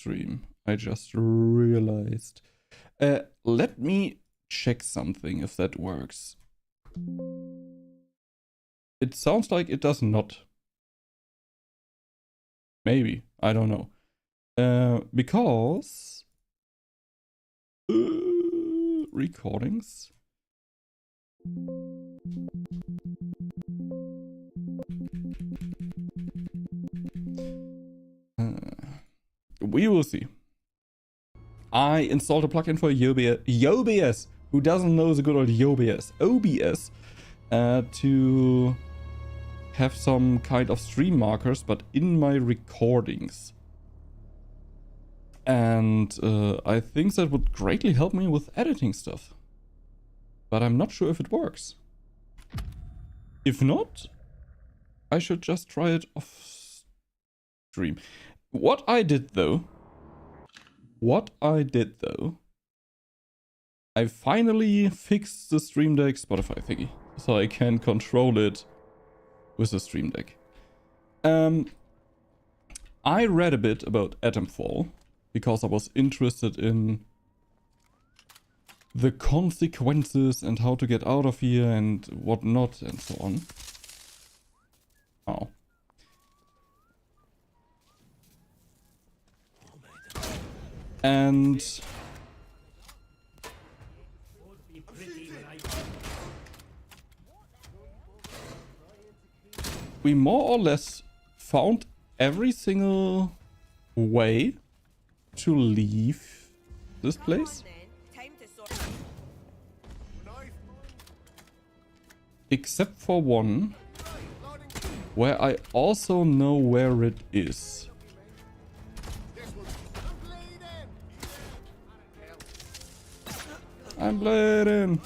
stream. I just realized. Let me check something if that works. It sounds like it does not. Maybe. I don't know. Because... recordings. We will see. I installed a plugin for OBS. Who doesn't know the good old OBS? OBS. To have some kind of stream markers, but in my recordings. And I think that would greatly help me with editing stuff. But I'm not sure if it works. If not, I should just try it off stream. What I did though, I finally fixed the Stream Deck Spotify thingy. So I can control it with the Stream Deck. I read a bit about Atomfall because I was interested in the consequences and how to get out of here and whatnot and so on. Oh. And we more or less found every single way to leave this place. Except for one, where I also know where it is. I'm bleeding.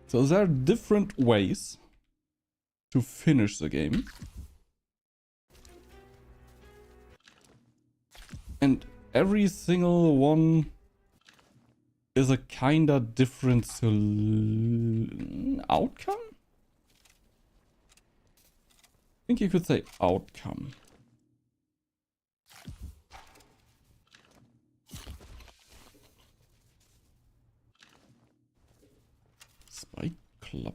So there are different ways to finish the game. And every single one is a kinda different outcome? I think you could say outcome. Spike Club.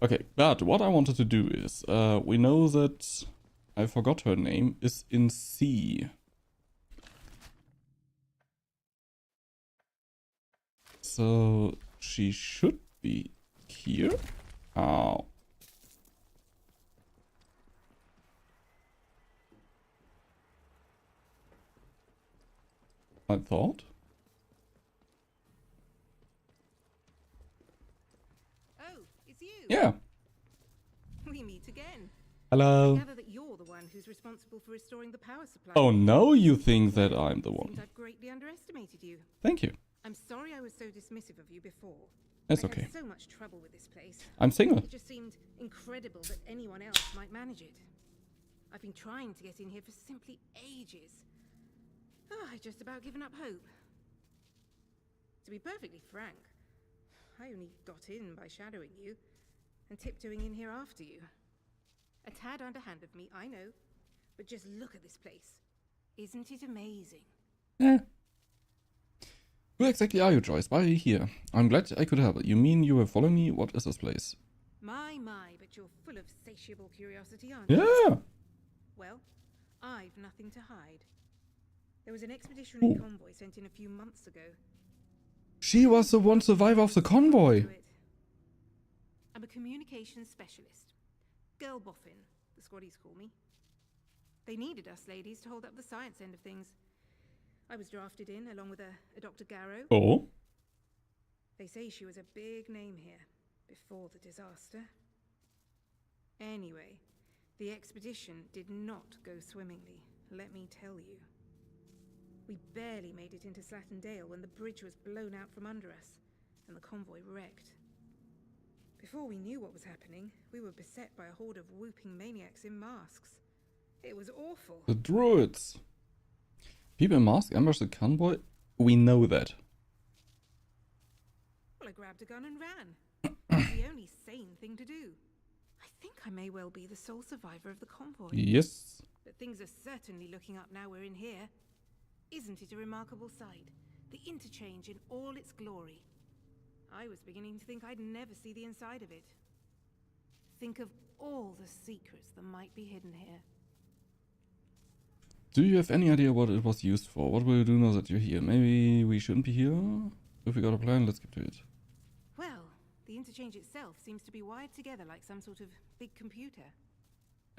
Okay, but what I wanted to do is, we know that, I forgot her name, is in C. So she should be here. Ow. I thought. Oh, it's you. Yeah. We meet again. Hello. I gather that you're the one who's responsible for restoring the power supply. Oh, no, you think that I'm the one. Seems I've greatly underestimated you. Thank you. I'm sorry I was so dismissive of you before. That's I okay. had so much trouble with this place. I'm single. It just seemed incredible that anyone else might manage it. I've been trying to get in here for simply ages. Oh, I just about given up hope. To be perfectly frank, I only got in by shadowing you and tiptoeing in here after you. A tad underhand of me, I know, but just look at this place. Isn't it amazing? Yeah. Who exactly are you, Joyce? Why are you here? I'm glad I could help. You mean you were following me? What is this place? My, but you're full of satiable curiosity, aren't you? Yeah. Well, I've nothing to hide. There was an expeditionary convoy sent in a few months ago. She was the one survivor of the convoy. I'm a communications specialist. Girl boffin, the squaddies call me. They needed us ladies to hold up the science end of things. I was drafted in along with a Dr. Garrow. Oh. They say she was a big name here before the disaster. Anyway, the expedition did not go swimmingly, let me tell you. We barely made it into Slattendale when the bridge was blown out from under us, and the convoy wrecked. Before we knew what was happening, we were beset by a horde of whooping maniacs in masks. It was awful. The druids. People in masks ambush the convoy? We know that. Well, I grabbed a gun and ran. It was the only sane thing to do. I think I may well be the sole survivor of the convoy. Yes. But things are certainly looking up now we're in here. Isn't it a remarkable sight? The interchange in all its glory. I was beginning to think I'd never see the inside of it. Think of all the secrets that might be hidden here. Do you have any idea what it was used for? What will you do now that you're here? Maybe we shouldn't be here? If we got a plan, let's get to it. Well, the interchange itself seems to be wired together like some sort of big computer.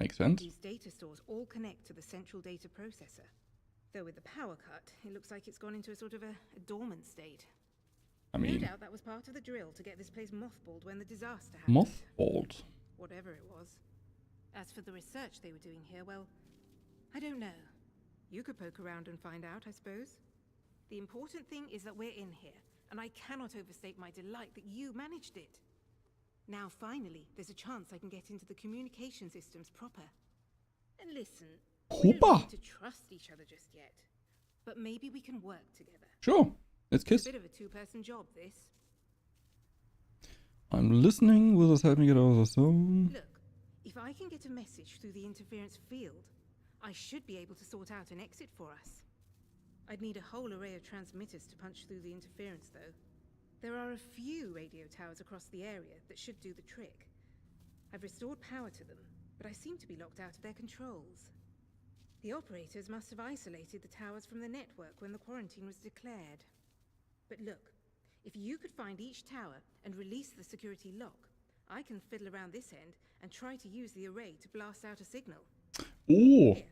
Makes sense. These data stores all connect to the central data processor. Though with the power cut, it looks like it's gone into a sort of a dormant state. I mean, No doubt that was part of the drill to get this place mothballed when the disaster happened. mothballed. Whatever it was. As for the research they were doing here, well, I don't know. You could poke around and find out, I suppose. The important thing is that we're in here, and I cannot overstate my delight that you managed it. Now, finally, there's a chance I can get into the communication systems proper. And listen, we don't need to trust each other just yet. But maybe we can work together. Sure, let's kiss. It's a bit of a two-person job, this. I'm listening. Will this help me get out of the zone? Look, if I can get a message through the interference field, I should be able to sort out an exit for us. I'd need a whole array of transmitters to punch through the interference, though. There are a few radio towers across the area that should do the trick. I've restored power to them, but I seem to be locked out of their controls. The operators must have isolated the towers from the network when the quarantine was declared. But look, if you could find each tower and release the security lock, I can fiddle around this end and try to use the array to blast out a signal. Oh! Here,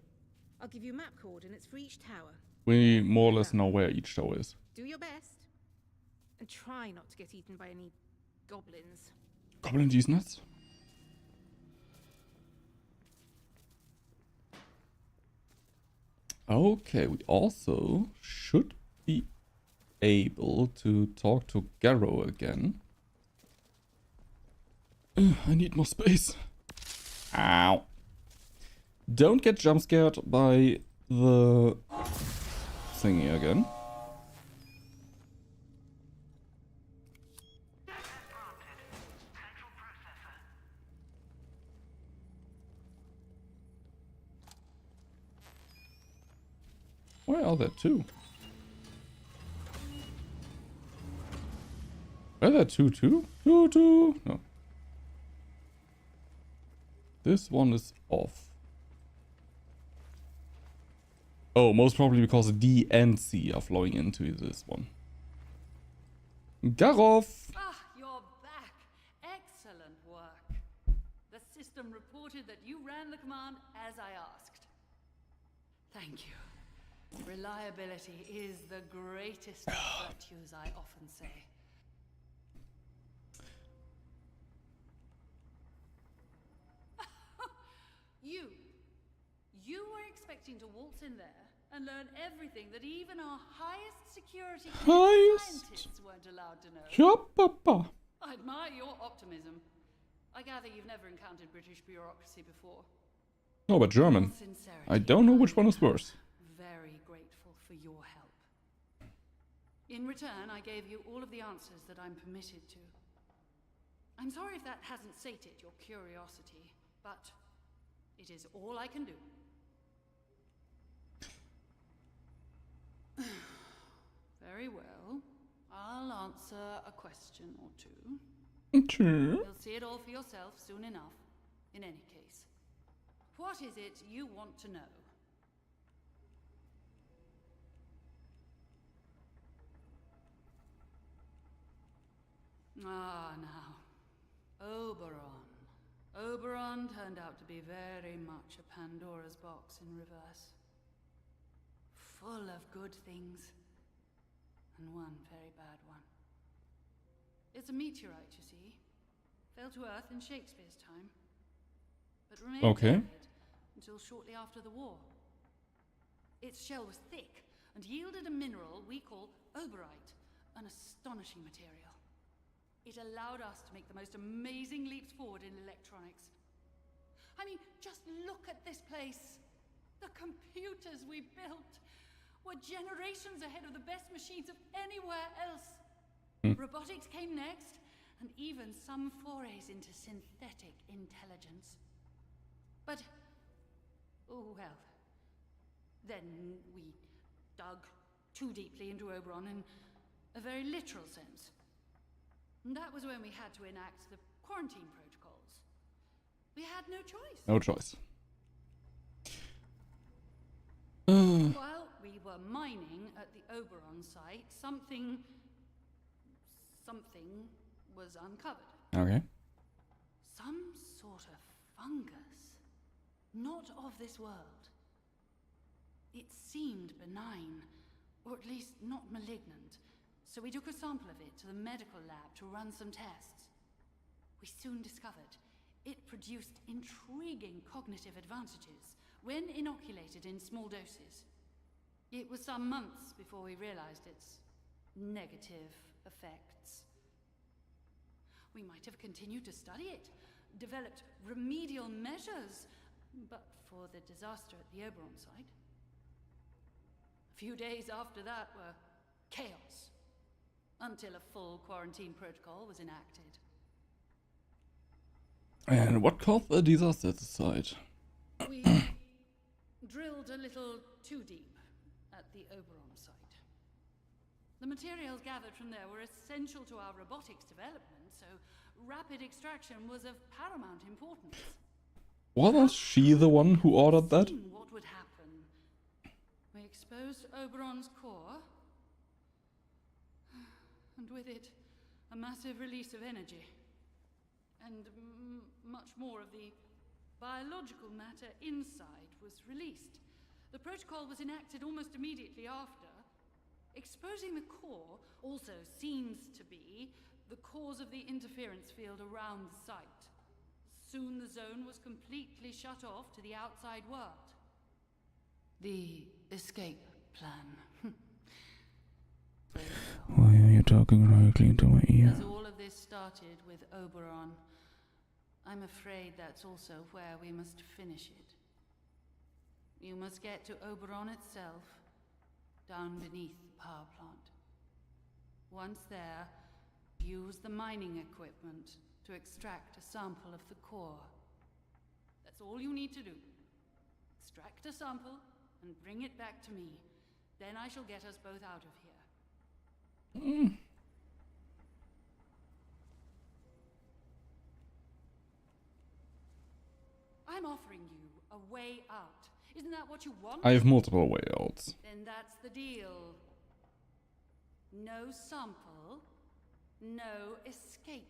I'll give you map coordinates for each tower. We more or less know where each tower is. Do your best. And try not to get eaten by any goblins. Goblin these nuts? Okay, we also should be able to talk to Garrow again. I need more space. Ow. Don't get jump scared by the thingy again. Why are there two? Are there two? Two? No. This one is off. Oh, most probably because D and C are flowing into this one. Garov! Ah, you're back. Excellent work. The system reported that you ran the command as I asked. Thank you. Reliability is the greatest of virtues, I often say. You were expecting to waltz in there and learn everything that even our highest security scientists weren't allowed to know. I admire your optimism. I gather you've never encountered British bureaucracy before. No, but German. I don't know which one is worse. Very grateful for your help. In return, I gave you all of the answers that I'm permitted to. I'm sorry if that hasn't sated your curiosity, but it is all I can do. Very well. I'll answer a question or two. Sure. You'll see it all for yourself soon enough. In any case, what is it you want to know? Ah, now. Oberon turned out to be very much a Pandora's box in reverse. Full of good things, and one very bad one. It's a meteorite, you see. Fell to Earth in Shakespeare's time, but remained buried until shortly after the war. Its shell was thick and yielded a mineral we call oberite, an astonishing material. It allowed us to make the most amazing leaps forward in electronics. I mean, just look at this place. The computers we built were generations ahead of the best machines of anywhere else. Robotics came next, and even some forays into synthetic intelligence. But, oh well. Then we dug too deeply into Oberon in a very literal sense. And that was when we had to enact the quarantine protocols. We had no choice. No choice. While we were mining at the Oberon site, something was uncovered. Okay. Some sort of fungus. Not of this world. It seemed benign, or at least not malignant, so we took a sample of it to the medical lab to run some tests. We soon discovered it produced intriguing cognitive advantages when inoculated in small doses. It was some months before we realized its negative effects. We might have continued to study it, developed remedial measures, but for the disaster at the Oberon site. A few days after that were chaos, until a full quarantine protocol was enacted. And what caused the disaster at the site? We drilled a little too deep at the Oberon site. The materials gathered from there were essential to our robotics development, so rapid extraction was of paramount importance. Wasn't she the one who ordered that? What would happen? We exposed Oberon's core, and with it, a massive release of energy, and much more of the biological matter inside was released. The protocol was enacted almost immediately after. Exposing the core also seems to be the cause of the interference field around the site. Soon the zone was completely shut off to the outside world. The escape plan. Why are you talking directly into my ear? As all of this started with Oberon, I'm afraid that's also where we must finish it. You must get to Oberon itself, down beneath the power plant. Once there, use the mining equipment to extract a sample of the core. That's all you need to do. Extract a sample and bring it back to me. Then I shall get us both out of here. I'm offering you a way out. Isn't that what you want? I have multiple way outs. Then that's the deal. No sample, no escape.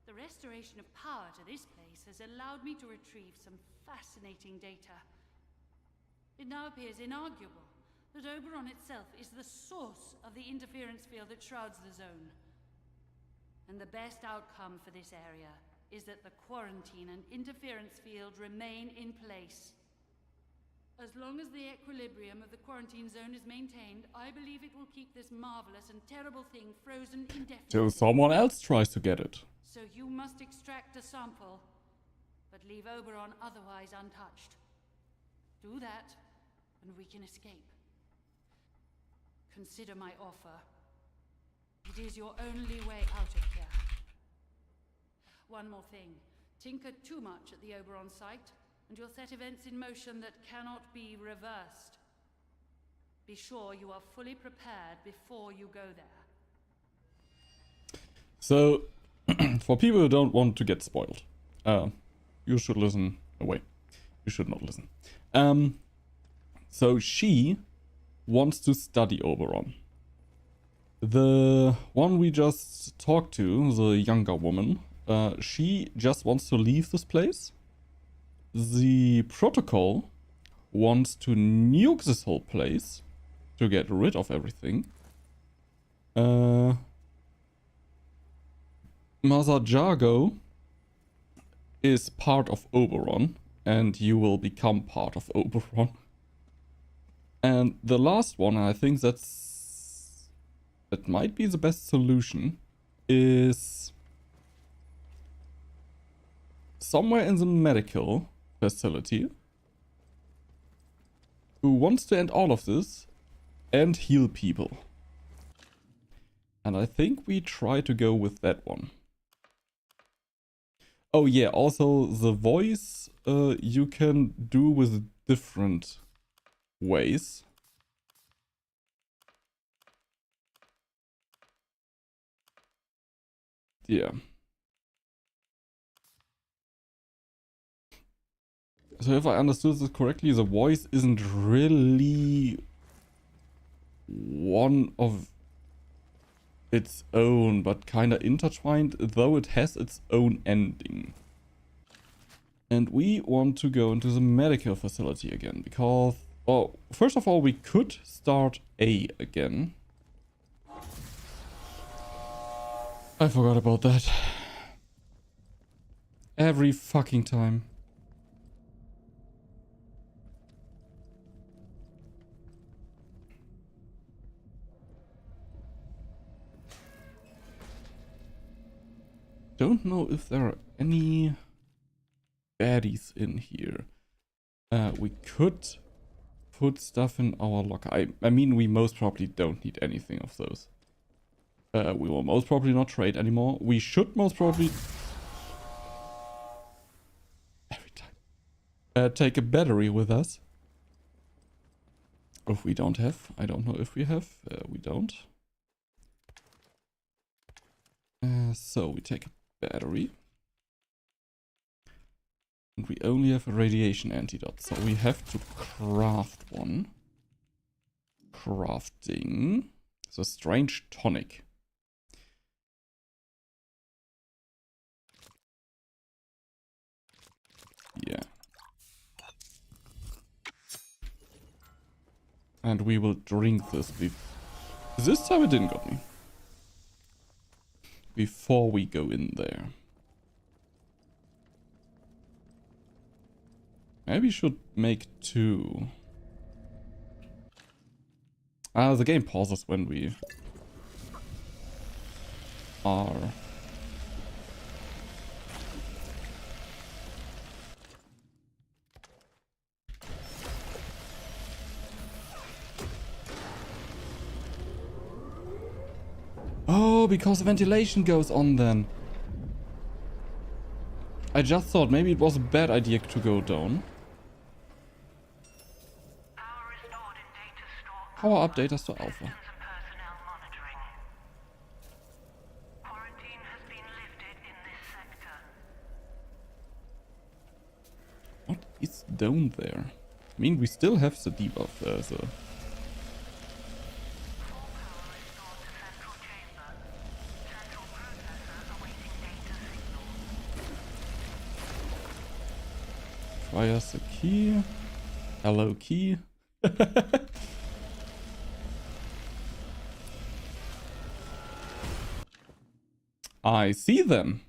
The restoration of power to this place has allowed me to retrieve some fascinating data. It now appears inarguable that Oberon itself is the source of the interference field that shrouds the zone. And the best outcome for this area is that the quarantine and interference field remain in place. As long as the equilibrium of the quarantine zone is maintained, I believe it will keep this marvelous and terrible thing frozen indefinitely. Till someone else tries to get it. So you must extract a sample, but leave Oberon otherwise untouched. Do that, and we can escape. Consider my offer. It is your only way out of here. One more thing. Tinker too much at the Oberon site, and you'll set events in motion that cannot be reversed. Be sure you are fully prepared before you go there. So, for people who don't want to get spoiled, you should listen away. You should not listen. So she wants to study Oberon. The one we just talked to, the younger woman, she just wants to leave this place. The protocol wants to nuke this whole place to get rid of everything. Mother Jargo is part of Oberon, and you will become part of Oberon. And the last one, I think that might be the best solution, is somewhere in the medical facility who wants to end all of this and heal people. And I think we try to go with that one. Oh yeah, also the voice you can do with different ways. Yeah. So if I understood this correctly, the voice isn't really one of its own, but kinda intertwined, though it has its own ending. And we want to go into the medical facility again, because... well, first of all, we could start A again. I forgot about that. Every fucking time. Don't know if there are any baddies in here. We could put stuff in our locker. I mean, we most probably don't need anything of those. We will most probably not trade anymore. We should most probably... every time. Take a battery with us. If we don't have. I don't know if we have. We don't. So we take a battery. And we only have a radiation antidote. So we have to craft one. Crafting. The strange tonic. Yeah. And we will drink this. This time it didn't got me. Before we go in there. Maybe we should make 2. The game pauses when we are... oh, because the ventilation goes on then. I just thought maybe it was a bad idea to go down. Power up data to Alpha. What is down there? I mean, we still have the debuff, so... Fires the key. Hello, key. I see them.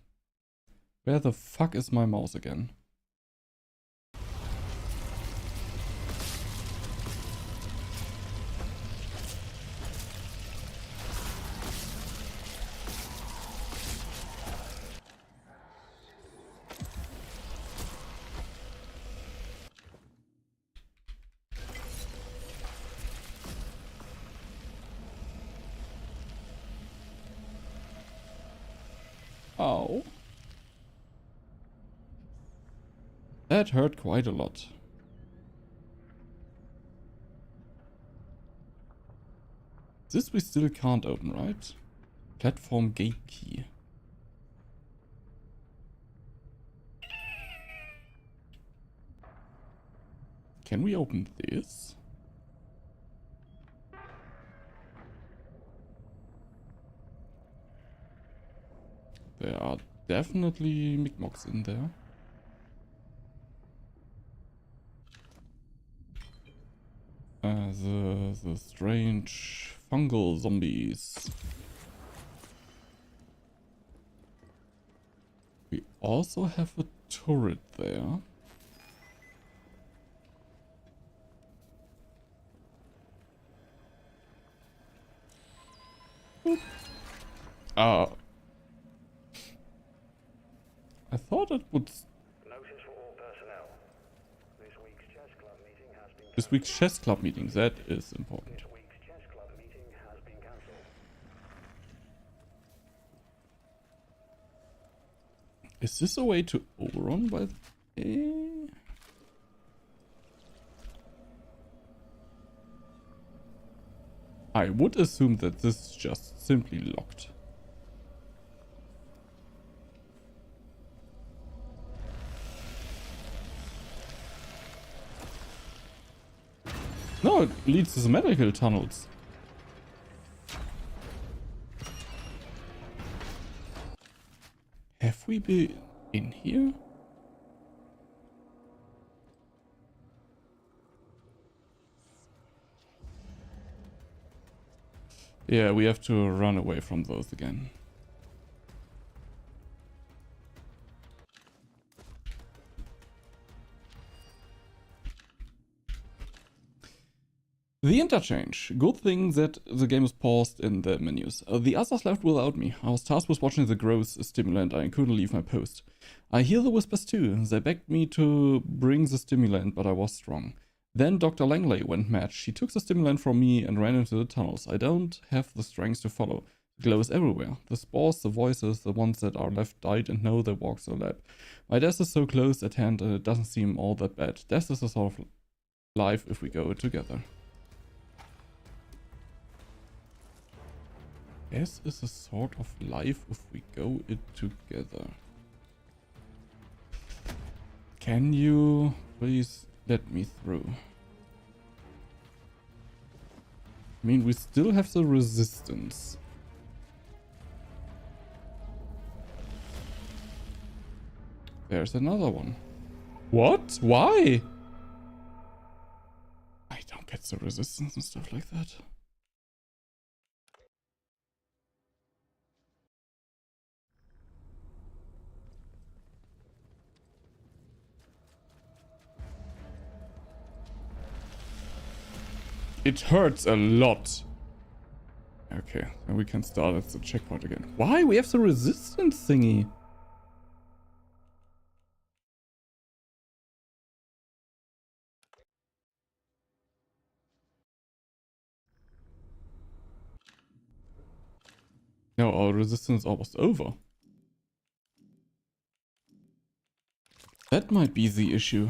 Where the fuck is my mouse again? Oh. That hurt quite a lot. This we still can't open, right? Platform gate key. Can we open this? There are definitely Micmocs in there. The strange fungal zombies. We also have a turret there. Ah. I thought it would... Notice for all personnel. This week's chess club meeting has been This week's chess club meeting, that is important. This week's chess club meeting has been cancelled. Is this a way to Oberon by the way? I would assume that this is just simply locked. No, it leads to the medical tunnels. Have we been in here? Yeah, we have to run away from those again. The interchange. Good thing that the game is paused in the menus. The others left without me. I was tasked with watching the growth stimulant. I couldn't leave my post. I hear the whispers too. They begged me to bring the stimulant, but I was strong. Then Dr. Langley went mad. She took the stimulant from me and ran into the tunnels. I don't have the strength to follow. The glow is everywhere. The spores, the voices, the ones that are left died and know they walk the lab. My death is so close at hand and it doesn't seem all that bad. Death is a sort of life if we go together. Death is a sort of life if we go it together. Can you please let me through? I mean, we still have the resistance. There's another one. What? Why? I don't get the resistance and stuff like that. It hurts a lot. Okay, then we can start at the checkpoint again. Why? We have the resistance thingy. No, our resistance is almost over. That might be the issue.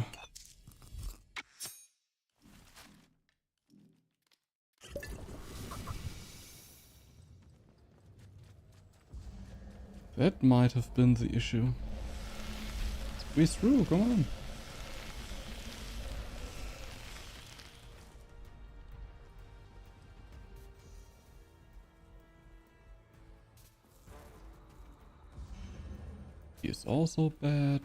That might have been the issue. Squeeze through, come on. He is also bad.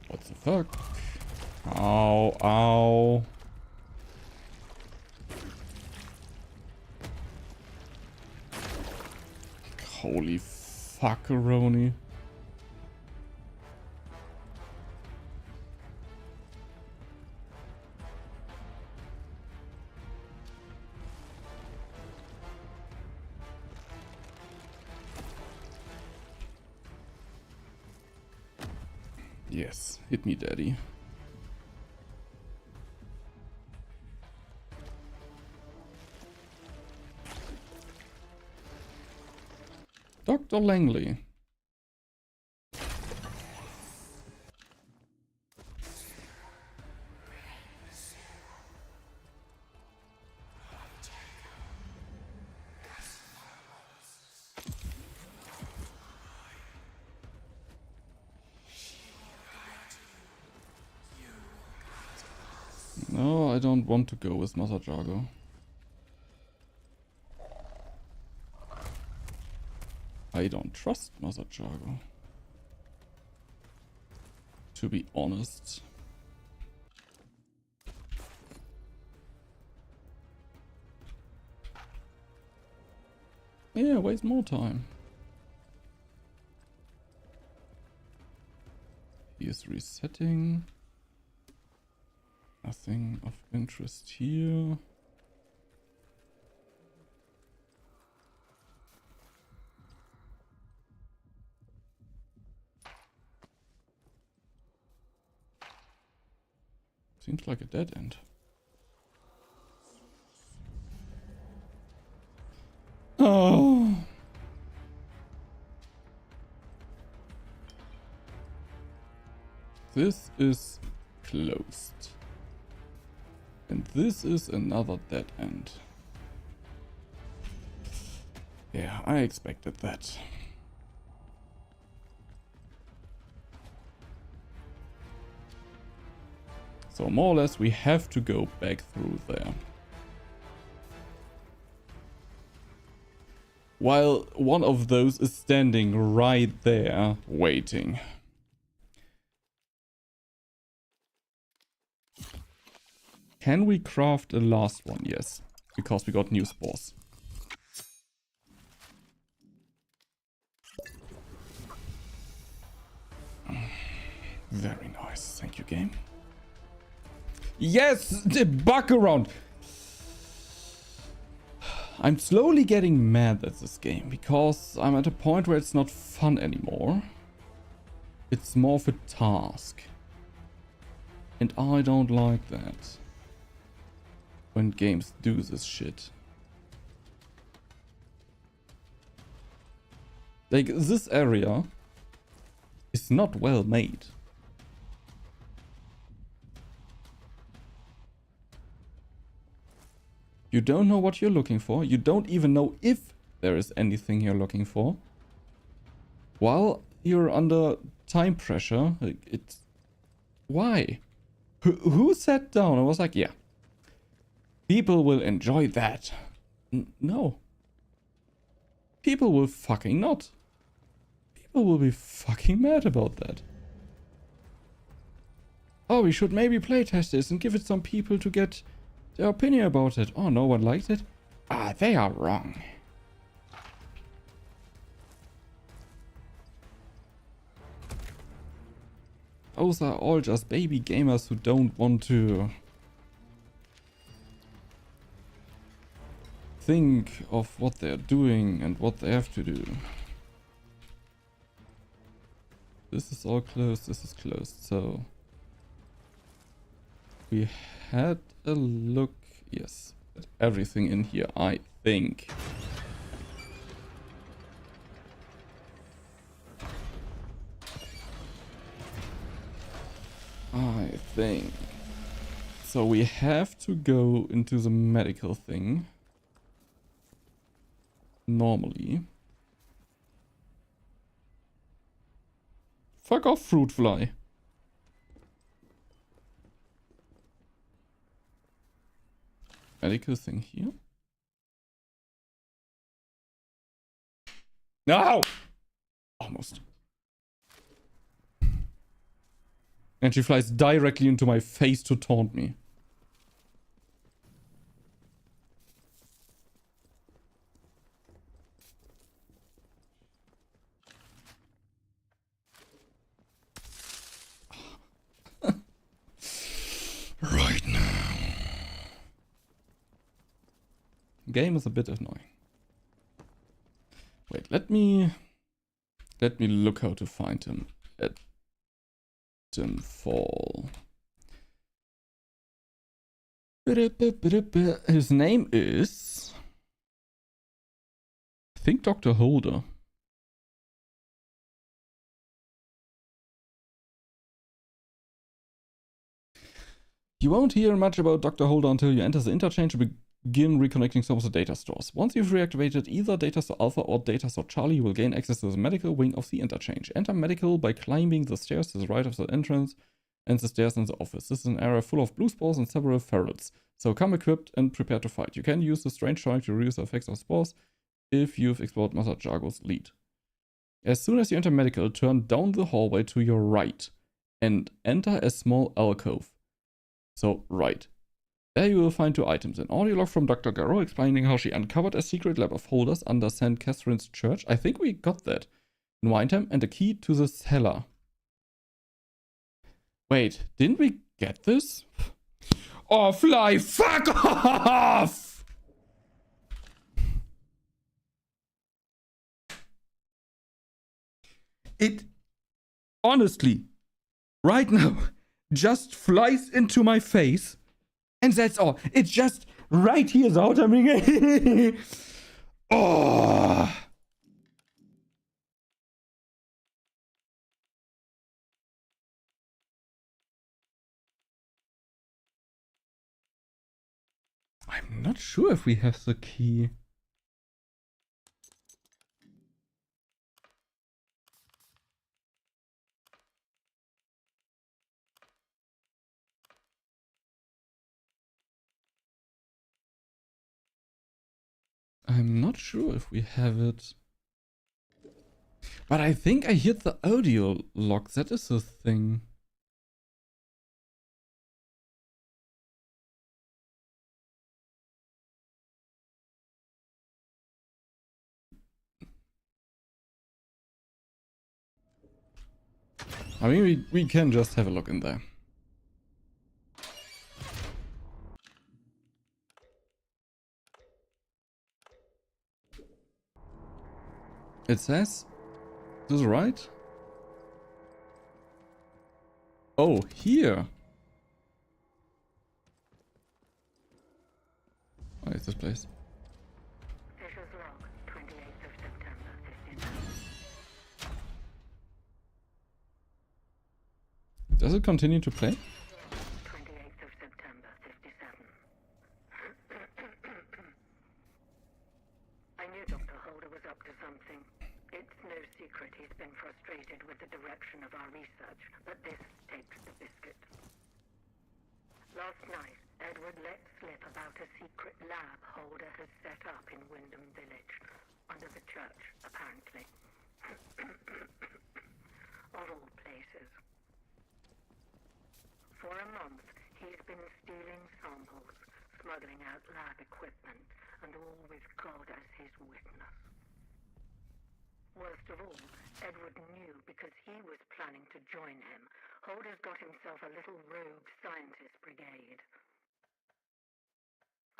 What the fuck? Ow, ow. Holy fuckaroni. Yes, hit me, daddy. Dr. Langley. No, I don't want to go with Mother Jargo. I don't trust Mother Jargo. To be honest. Yeah, waste more time. He is resetting. Nothing of interest here. Seems like a dead end. Oh. This is closed. And this is another dead end. Yeah, I expected that. So more or less we have to go back through there. While one of those is standing right there, waiting. Can we craft a last one? Yes, because we got new spores. Very nice, thank you, game. Yes, the bug around. I'm slowly getting mad at this game because I'm at a point where it's not fun anymore. It's more of a task. And I don't like that. When games do this shit. Like, this area is not well made. You don't know what you're looking for. You don't even know if there is anything you're looking for. While you're under time pressure, it's... Why? Who sat down and was like, yeah, people will enjoy that. No. People will fucking not. People will be fucking mad about that. Oh, we should maybe playtest this and give it some people to get their opinion about it. Oh, no one liked it? Ah, they are wrong. Those are all just baby gamers who don't want to think of what they're doing and what they have to do. This is all closed, this is closed, so... We had a look, yes, at everything in here, I think. So we have to go into the medical thing. Normally. Fuck off, fruit fly. Medical thing here. No! Almost. And she flies directly into my face to taunt me. Right now. Game is a bit annoying. Wait, let me look how to find him at Fall. His name is, I think, Dr. Holder. You won't hear much about Dr. Holder until you enter the interchange and begin reconnecting some of the data stores. Once you've reactivated either Data Store Alpha or Data Store Charlie, you will gain access to the medical wing of the interchange. Enter medical by climbing the stairs to the right of the entrance and the stairs in the office. This is an area full of blue spores and several ferals, so come equipped and prepare to fight. You can use the strange tonic to reduce the effects of spores if you've explored Mother Jargo's lead. As soon as you enter medical, turn down the hallway to your right and enter a small alcove. So, right. There you will find 2 items. An audio log from Dr. Garrow explaining how she uncovered a secret lab of holders under St. Catherine's Church. I think we got that in Windham, and a key to the cellar. Wait, didn't we get this? Oh, fly, fuck off! It, honestly, right now, just flies into my face. And that's all. It's just right here, the outer ring. Oh. I'm not sure if we have the key. I'm not sure if we have it. But I think I heard the audio log. That is the thing. I mean, we can just have a look in there. It says, to the right? Oh, here. Oh, it's this place. Fisher's log, 28th of September, 59. Does it continue to play? 28th of September, 57. I knew Dr. Holder was up to something. It's no secret he's been frustrated with the direction of our research, but this takes the biscuit. Last night, Edward let slip about a secret lab Holder has set up in Wyndham Village, under the church, apparently. Of all places. For a month, he's been stealing samples, smuggling out lab equipment, and all with God as his witness. Worst of all, Edward knew because he was planning to join him. Holder's got himself a little rogue scientist brigade.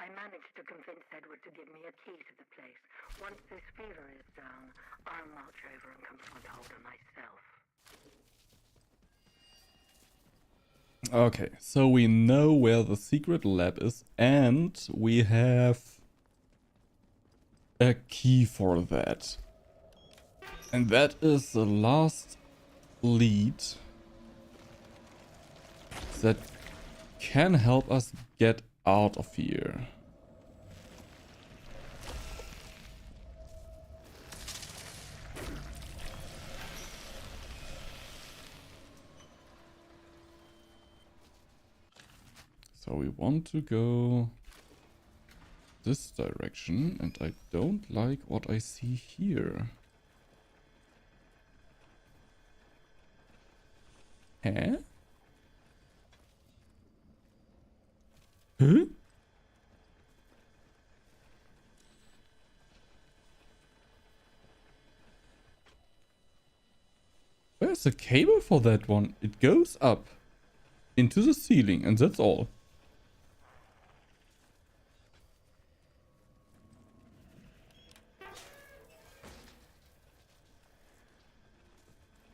I managed to convince Edward to give me a key to the place. Once this fever is down, I'll march over and confront Holder myself. Okay, so we know where the secret lab is, and we have a key for that. And that is the last lead that can help us get out of here. So we want to go this direction, and I don't like what I see here. Huh? Huh? Where's the cable for that one? It goes up into the ceiling, and that's all.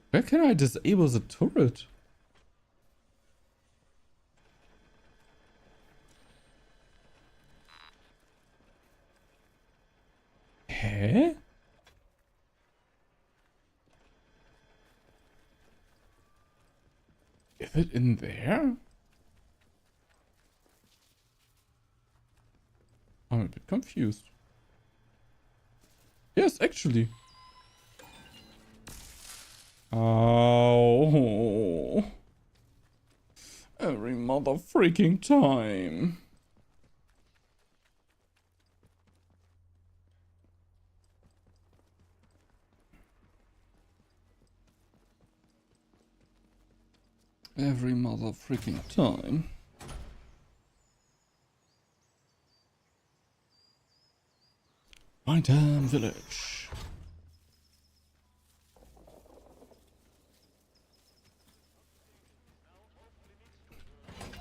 Where can I disable the turret? Huh? Is it in there? I'm a bit confused. Yes, actually. Oh. Every mother freaking time. Every mother freaking time. Wyndham Village.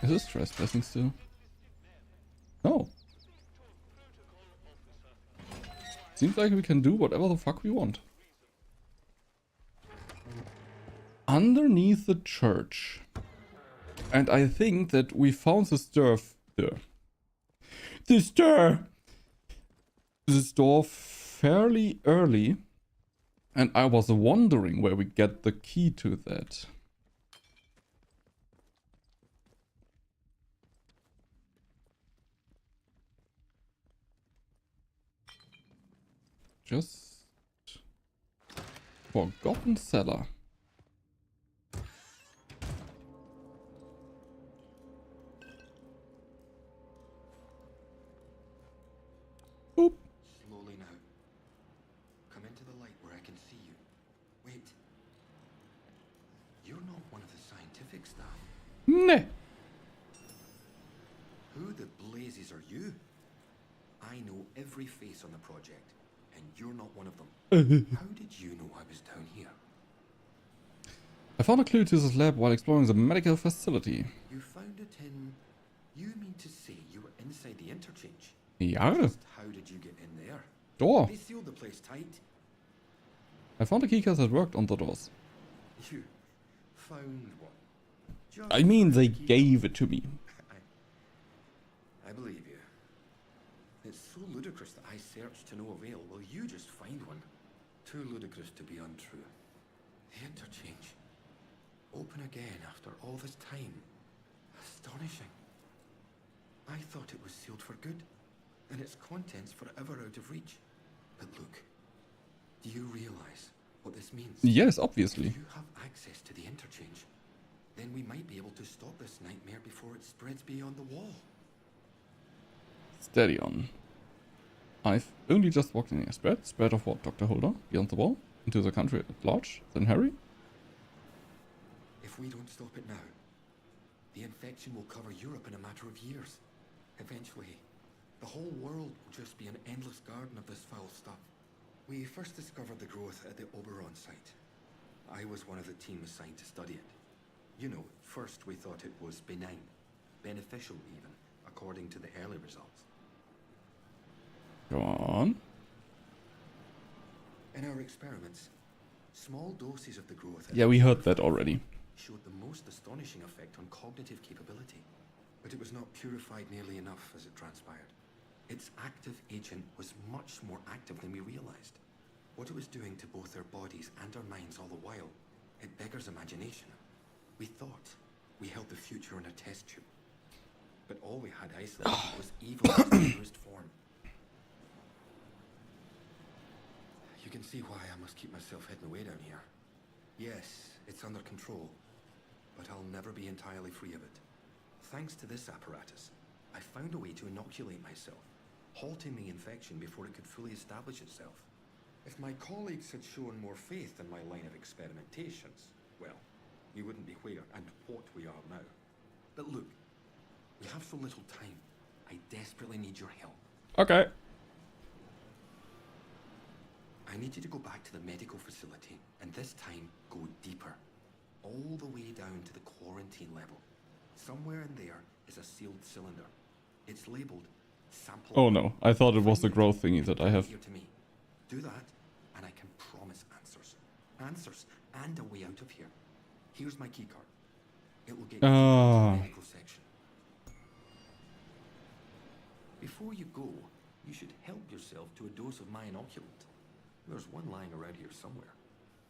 Is this trespassing still? No. Seems like we can do whatever the fuck we want. Underneath the church. And I think that we found this door fairly early. And I was wondering where we get the key to that. Just forgotten cellar. Oop. Slowly now. Come into the light where I can see you. Wait. You're not one of the scientific staff. Nah. Who the blazes are you? I know every face on the project, and you're not one of them. How did you know I was down here? I found a clue to this lab while exploring the medical facility. You found it in... You mean to say you were inside the interchange? Ja. Just how did you get in there? Door. They sealed the place tight. I found a keycard that worked on the doors. You found one. Just I mean, they key- gave it to me. I believe you. It's so ludicrous that I searched to no avail. Will you just find one? Too ludicrous to be untrue. The interchange. Open again after all this time. Astonishing. I thought it was sealed for good, and its contents forever out of reach. But look, do you realize what this means? Yes, obviously. If you have access to the interchange, then we might be able to stop this nightmare before it spreads beyond the wall. Steady on. I've only just walked in here. Spread of what, Dr. Holder? Beyond the wall? Into the country at large? Then Harry? If we don't stop it now, the infection will cover Europe in a matter of years. Eventually, the whole world will just be an endless garden of this foul stuff. We first discovered the growth at the Oberon site. I was one of the team assigned to study it. You know, first we thought it was benign, beneficial even, according to the early results. Go on. In our experiments, small doses of the growth Yeah, we heard that already. showed the most astonishing effect on cognitive capability. But it was not purified nearly enough as it transpired. Its active agent was much more active than we realized. What it was doing to both our bodies and our minds all the while, it beggars imagination. We thought we held the future in a test tube. But all we had isolated was evil in its purest form. You can see why I must keep myself hidden away down here. Yes, it's under control, but I'll never be entirely free of it. Thanks to this apparatus, I found a way to inoculate myself, halting the infection before it could fully establish itself. If my colleagues had shown more faith in my line of experimentations, well, we wouldn't be where and what we are now. But look, we have so little time. I desperately need your help. Okay. I need you to go back to the medical facility, and this time go deeper. All the way down to the quarantine level. Somewhere in there is a sealed cylinder. It's labeled sample. Oh no, I thought it was the growth thingy that I have. Here to me. Do that, and I can promise answers. Answers, and a way out of here. Here's my keycard. It will get you to the medical section. Before you go, you should help yourself to a dose of my inoculant. There's one lying around here somewhere.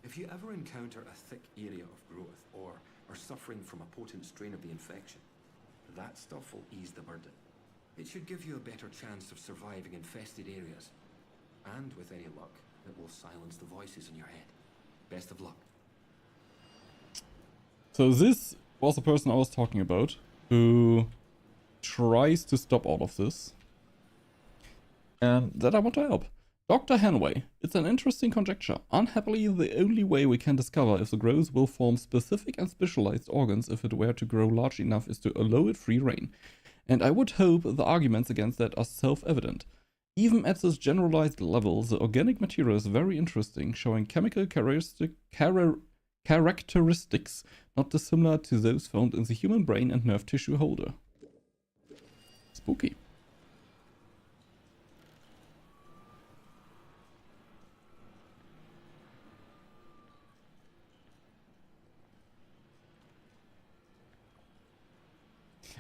If you ever encounter a thick area of growth, or are suffering from a potent strain of the infection, that stuff will ease the burden. It should give you a better chance of surviving infested areas. And with any luck, it will silence the voices in your head. Best of luck. So this was the person I was talking about, who tries to stop all of this. And that I want to help. Dr. Hanway, it's an interesting conjecture. Unhappily, the only way we can discover if the growth will form specific and specialized organs if it were to grow large enough is to allow it free rein. And I would hope the arguments against that are self-evident. Even at this generalized level, the organic material is very interesting, showing chemical characteristics not dissimilar to those found in the human brain and nerve tissue holder. Spooky.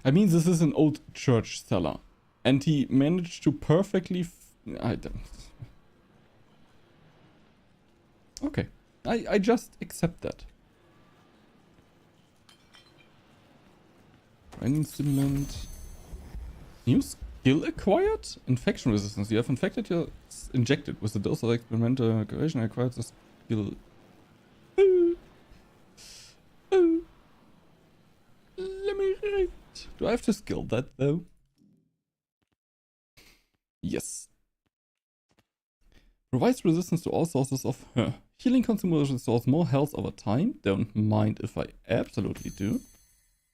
I mean, this is an old church cellar. And he managed to perfectly... I don't... Okay. I just accept that. Training stimulant. New skill acquired? Infection resistance. You have injected with the dose of experimental curation acquired the skill. Let me read. Do I have to skill that though? Yes. Provides resistance to all sources of healing consumables, restores more health over time. Don't mind if I absolutely do.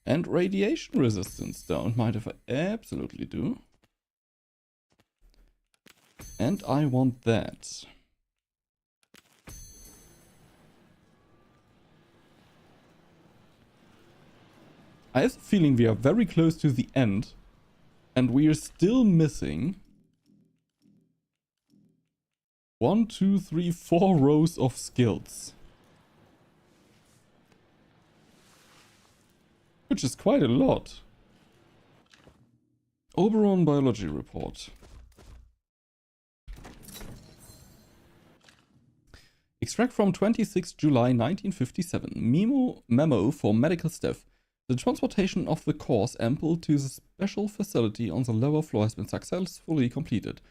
And radiation resistance. Don't mind if I absolutely do. And I want that. I have a feeling we are very close to the end. And we are still missing 1, 2, 3, 4 rows of skills. Which is quite a lot. Oberon Biology Report. Extract from 26 July 1957. Memo for medical staff. The transportation of the core sample to the special facility on the lower floor has been successfully completed.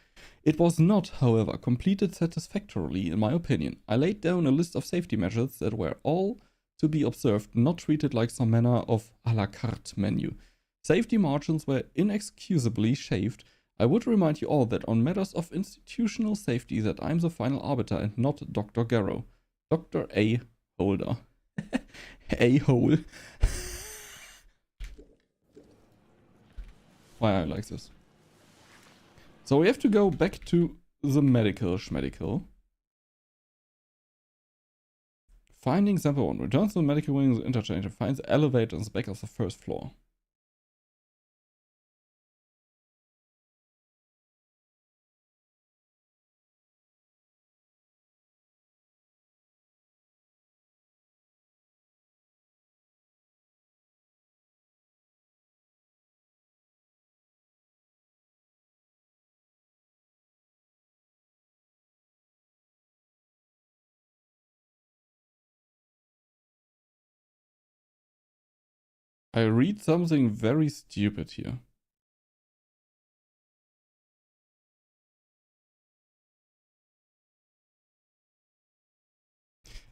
It was not, however, completed satisfactorily in my opinion. I laid down a list of safety measures that were all to be observed, not treated like some manner of a la carte menu. Safety margins were inexcusably shaved. I would remind you all that on matters of institutional safety that I'm the final arbiter and not Dr. Garrow. Dr. A. Holder. A-hole. Why I like this. So we have to go back to the medical schmedical. Finding sample 1. Returns to the medical wing of the interchange and finds the elevator on the back of the first floor. I read something very stupid here.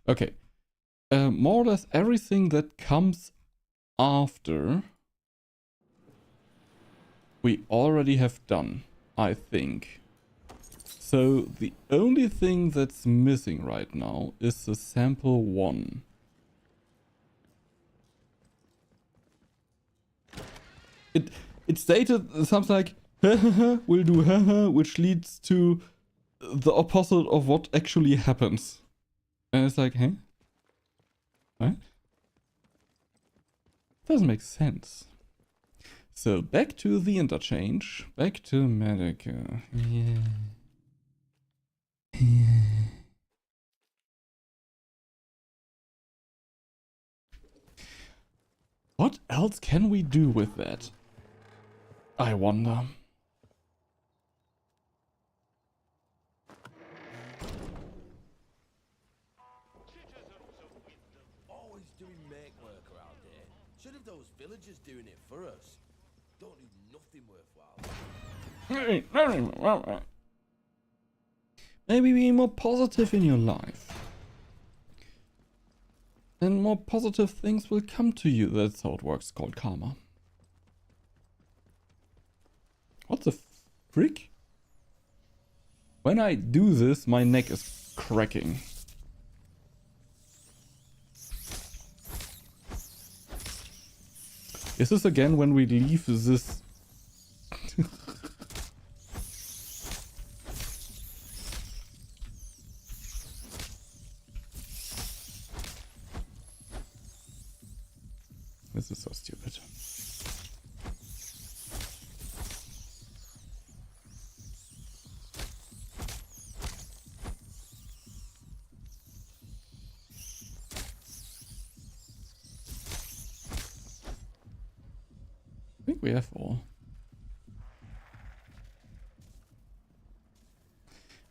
Okay. More or less everything that comes after we already have done, I think. So the only thing that's missing right now is the sample 1. It stated something like will do which leads to the opposite of what actually happens. And it's like, hey? What? Doesn't make sense. So back to the interchange. Back to medical. Yeah. What else can we do with that? I wonder. Always doing make work around here. Should have those villagers doing it for us. Don't do nothing worthwhile. Maybe be more positive in your life. And more positive things will come to you. That's how it works, called karma. What the frick? When I do this, my neck is cracking. Is this again when we leave this? This is so stupid. we have all.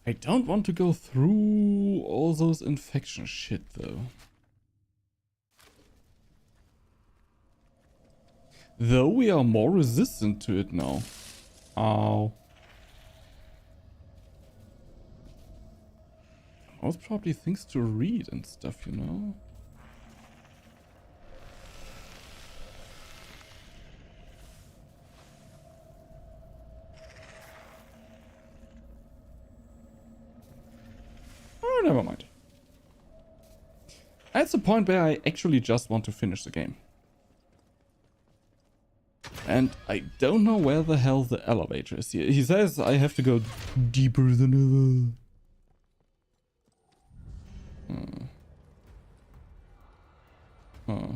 I don't want to go through all those infection shit though. Though we are more resistant to it now. Ow. Most probably things to read and stuff, you know? Oh, never mind. That's the point where I actually just want to finish the game. And I don't know where the hell the elevator is here. He says I have to go deeper than ever. Huh.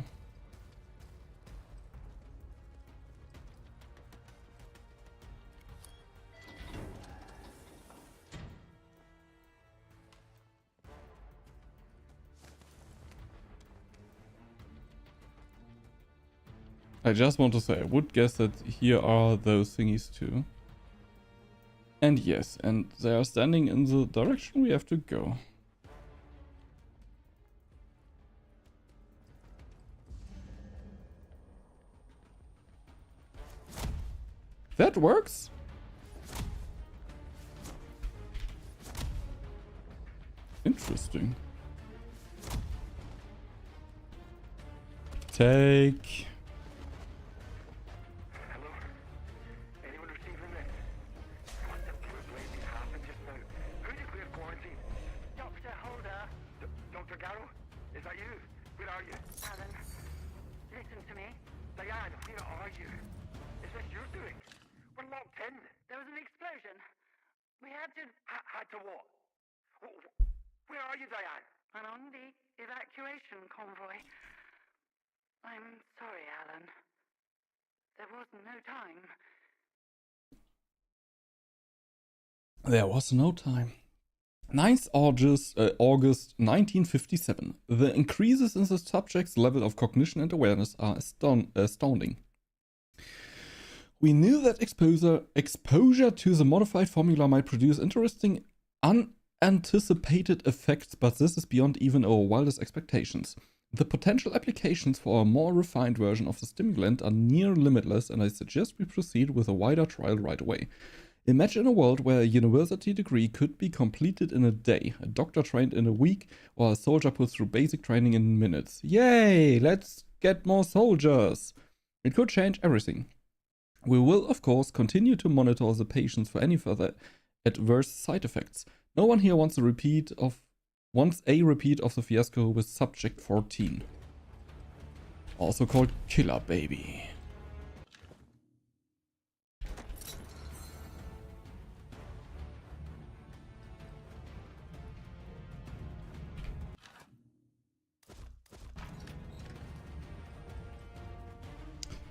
I just want to say, I would guess that here are those thingies too. And yes, and they are standing in the direction we have to go. That works? Interesting. Take. Hello? Anyone receiving this? What the blue blazing happened just now? Who declared quarantine? Doctor Holder, Dr. Garrow? Is that you? Where are you? Alan, listen to me. Diane, where are you? Is this your doing? We're locked in. There was an explosion. We had to... Had to what? Where are you, Diane? I'm on the evacuation convoy. I'm sorry, Alan. There was no time. There was no time. 9th August 1957. The increases in the subject's level of cognition and awareness are astounding. We knew that exposure to the modified formula might produce interesting, unanticipated effects, but this is beyond even our wildest expectations. The potential applications for a more refined version of the stimulant are near limitless, and I suggest we proceed with a wider trial right away. Imagine a world where a university degree could be completed in a day, a doctor trained in a week, or a soldier put through basic training in minutes. Yay! Let's get more soldiers! It could change everything. We will, of course, continue to monitor the patients for any further adverse side effects. No one here wants a repeat of the fiasco with Subject 14. Also called Killer Baby.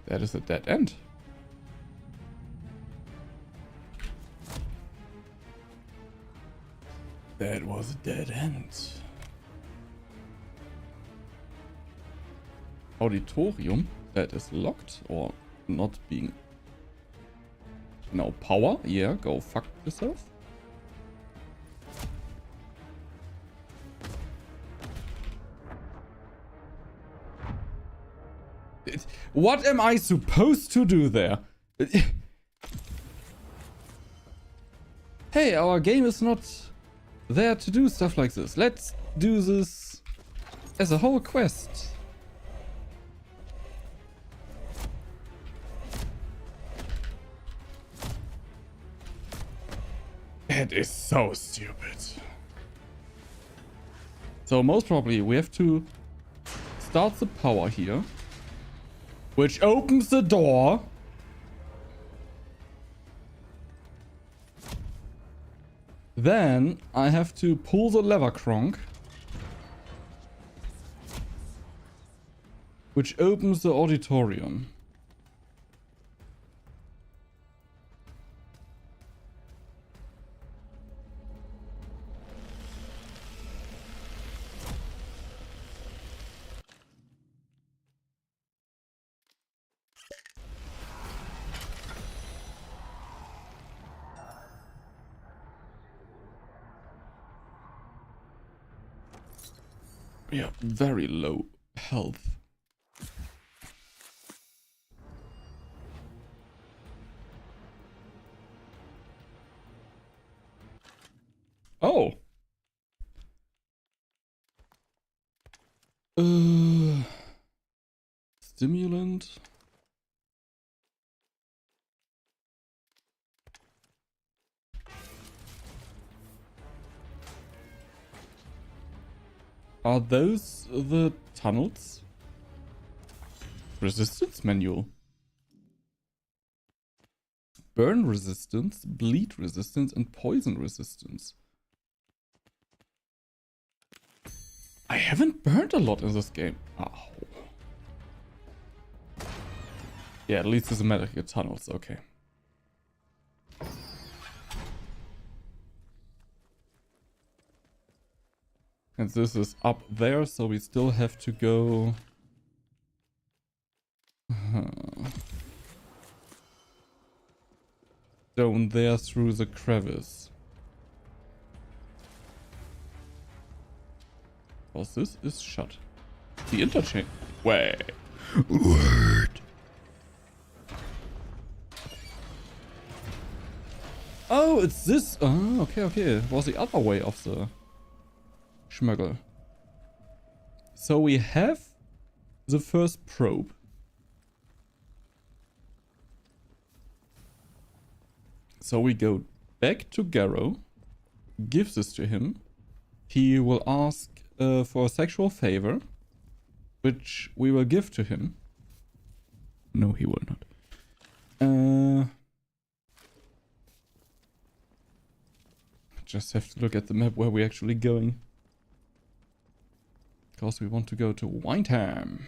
That is a dead end. That was a dead end. Auditorium that is locked or not being... No, power? Yeah, go fuck yourself. What am I supposed to do there? Hey, our game is not there to do stuff like this. Let's do this as a whole quest. It is so stupid. So most probably we have to start the power here, which opens the door. Then I have to pull the lever cronk, which opens the auditorium. We have very low health. Oh. Stimulant. Are those the tunnels? Resistance manual. Burn resistance, bleed resistance, and poison resistance. I haven't burned a lot in this game. Ow. Yeah, at least it's a Metal Gear tunnels, okay. And this is up there, so we still have to go... down there through the crevice. Oh, this is shut. The interchange. Wait. What? Oh, it's this. Oh, okay, okay. It was the other way of the schmuggle. So we have the first probe. So we go back to Garrow, give this to him. He will ask for a sexual favor, which we will give to him. No, he will not. Just have to look at the map where we're actually going. Because we want to go to Windham.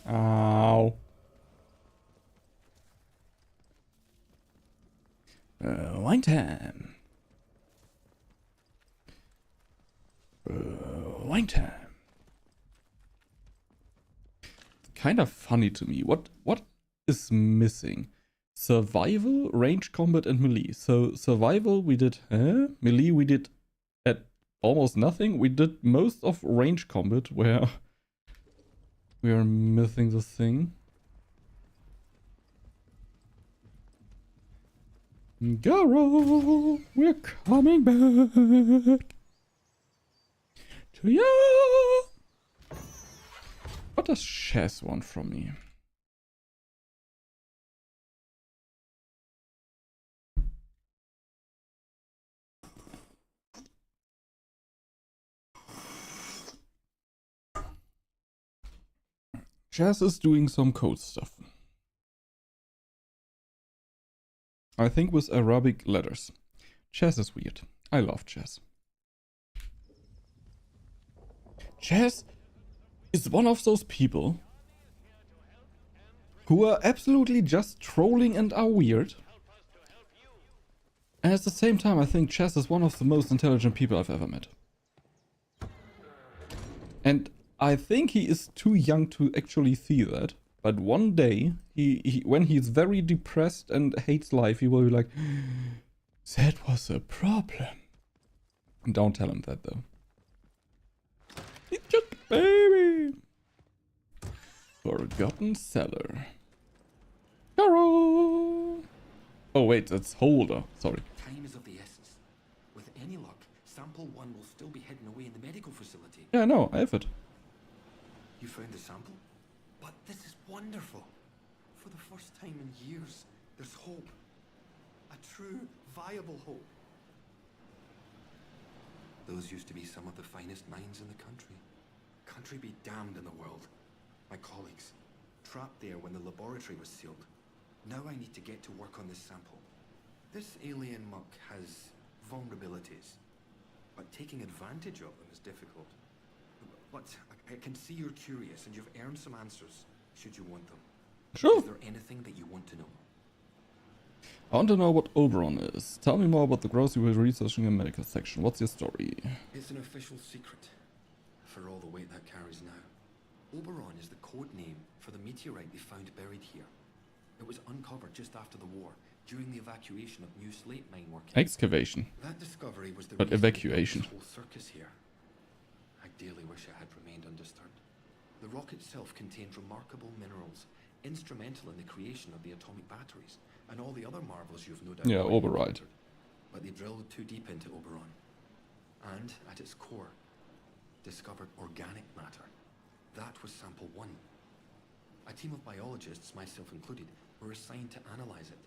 Ow. Windham. Windham. Kind of funny to me. What is missing? Survival, range combat, and melee. So survival we did, melee we did at almost nothing. We did most of range combat where we are missing the thing. Garrow, we're coming back to you. What does Chess want from me? Chess is doing some code stuff. I think with Arabic letters. Chess is weird. I love chess. Chess is one of those people who are absolutely just trolling and are weird. And at the same time, I think Chess is one of the most intelligent people I've ever met. And I think he is too young to actually see that. But one day, when he's very depressed and hates life, he will be like, that was a problem. Don't tell him that, though. He's just a baby. Forgotten Cellar. Garrow. Oh, wait, that's Holder. Sorry. Time is of the essence. With any luck, Sample 1 will still be hidden away in the medical facility. Yeah, no, I have it. You found the sample? But this is wonderful. For the first time in years, there's hope. A true, viable hope. Those used to be some of the finest minds in the country. Country be damned in the world. My colleagues, trapped there when the laboratory was sealed. Now I need to get to work on this sample. This alien muck has vulnerabilities, but taking advantage of them is difficult. But I can see you're curious and you've earned some answers, should you want them. Sure. Is there anything that you want to know? I want to know what Oberon is. Tell me more about the growth you were researching in the medical section. What's your story? It's an official secret, for all the weight that carries now. Oberon is the code name for the meteorite they found buried here. It was uncovered just after the war, during the evacuation of New Slate Mine working. Excavation. That discovery was the But reason they built evacuation. this whole circus here. I dearly wish it had remained undisturbed. The rock itself contained remarkable minerals, instrumental in the creation of the atomic batteries, and all the other marvels you've no doubt Yeah, already Oberite. encountered. But they drilled too deep into Oberon, and at its core, discovered organic matter. That was sample 1. A team of biologists, myself included, were assigned to analyze it.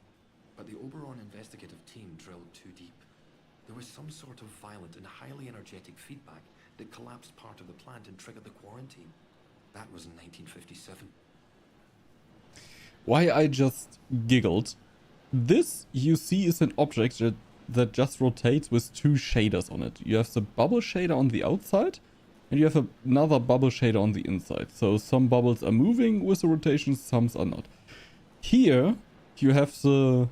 But the Oberon investigative team drilled too deep. There was some sort of violent and highly energetic feedback that collapsed part of the plant and triggered the quarantine. That was in 1957. Why I just giggled. This you see is an object that just rotates with 2 shaders on it. You have the bubble shader on the outside, and you have another bubble shader on the inside. So some bubbles are moving with the rotation, some are not. Here you have the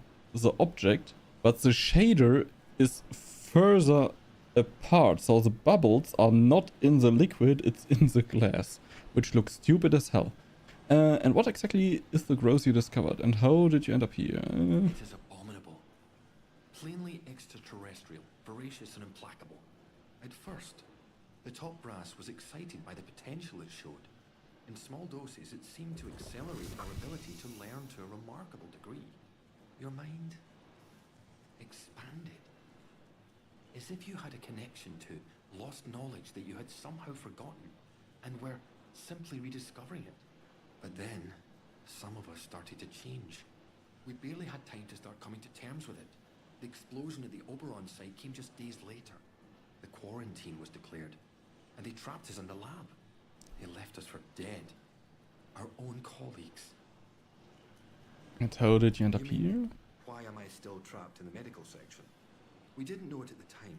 object, but the shader is further apart. So the bubbles are not in the liquid, it's in the glass, which looks stupid as hell. And what exactly is the growth you discovered, and how did you end up here? It is abominable. Plainly extraterrestrial, voracious and implacable. At first, the top brass was excited by the potential it showed. In small doses, it seemed to accelerate our ability to learn to a remarkable degree. Your mind expanded. As if you had a connection to lost knowledge that you had somehow forgotten and were simply rediscovering it. But then, some of us started to change. We barely had time to start coming to terms with it. The explosion at the Oberon site came just days later. The quarantine was declared, and they trapped us in the lab. They left us for dead. Our own colleagues. And how did you end up You mean, here? why am I still trapped in the medical section? We didn't know it at the time,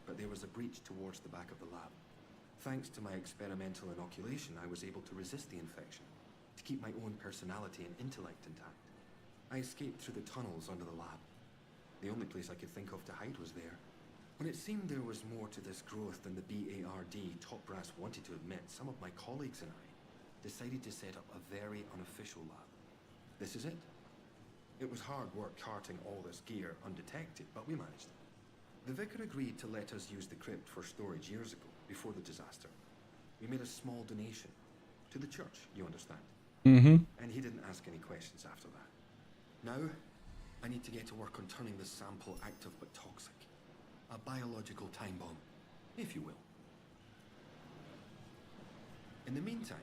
but there was a breach towards the back of the lab. Thanks to my experimental inoculation, I was able to resist the infection, to keep my own personality and intellect intact. I escaped through the tunnels under the lab. The only place I could think of to hide was there. When it seemed there was more to this growth than the BARD top brass wanted to admit, some of my colleagues and I decided to set up a very unofficial lab. This is it. It was hard work carting all this gear undetected, but we managed. The vicar agreed to let us use the crypt for storage years ago, before the disaster. We made a small donation. To the church, you understand? Mm-hmm. And he didn't ask any questions after that. Now, I need to get to work on turning this sample active but toxic. A biological time bomb, if you will. In the meantime,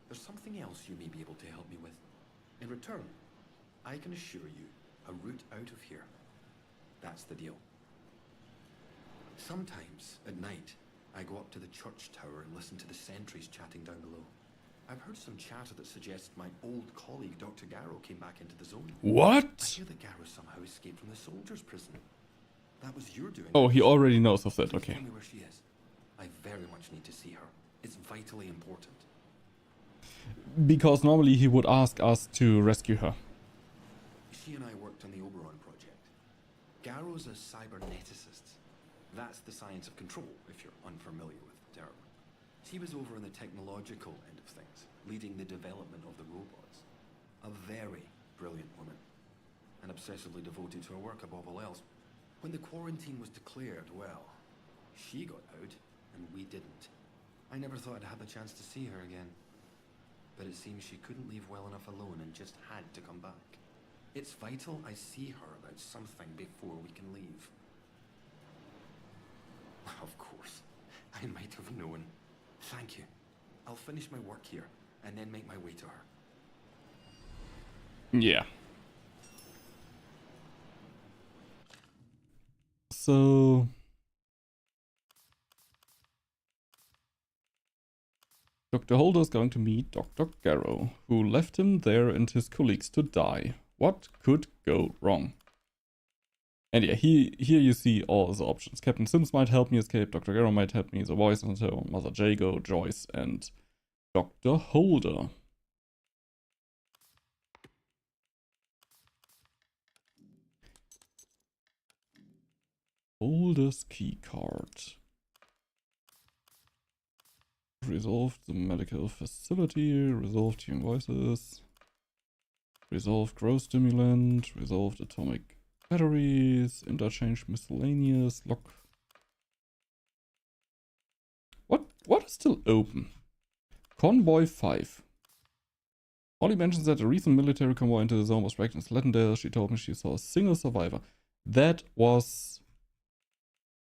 there's something else you may be able to help me with. In return, I can assure you a route out of here. That's the deal. Sometimes, at night, I go up to the church tower and listen to the sentries chatting down below. I've heard some chatter that suggests my old colleague, Dr. Garrow, came back into the zone. I What? hear that Garrow somehow escaped from the soldiers' prison. That was your doing. Oh, he already knows of that, Please okay. tell me where she is. I very much need to see her. It's vitally important. Because normally he would ask us to rescue her. She and I worked on the Oberon project. Garrow's a cyberneticist. That's the science of control, if you're unfamiliar with the term. She was over on the technological end of things, leading the development of the robots. A very brilliant woman, and obsessively devoted to her work above all else. When the quarantine was declared, well, she got out, and we didn't. I never thought I'd have the chance to see her again. But it seems she couldn't leave well enough alone and just had to come back. It's vital I see her about something before we can leave. Of course, I might have known. Thank you. I'll finish my work here, and then make my way to her. Yeah. So... Dr. Holder is going to meet Dr. Garrow, who left him there and his colleagues to die. What could go wrong? And yeah, here you see all the options. Captain Sims might help me escape, Dr. Garrow might help me, the Voice Hunter, Mother Jago, Joyce, and Dr. Holder. Holder's keycard. Resolved the medical facility, resolved human voices. Resolved growth stimulant, resolved atomic batteries, interchange miscellaneous, lock. What is still open? Convoy 5. Holly mentions that a recent military convoy into the zone was wrecked in Slatendale. She told me she saw a single survivor. That was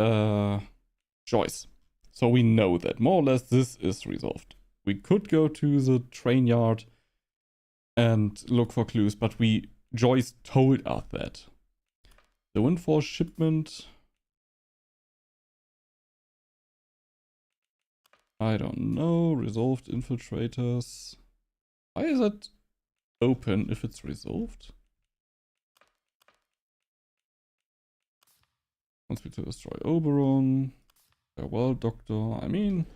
Joyce. So we know that more or less this is resolved. We could go to the train yard and look for clues, but Joyce told us that. The Windfall shipment. I don't know. Resolved infiltrators. Why is it open if it's resolved? Wants me to destroy Oberon. Farewell, Doctor. I mean,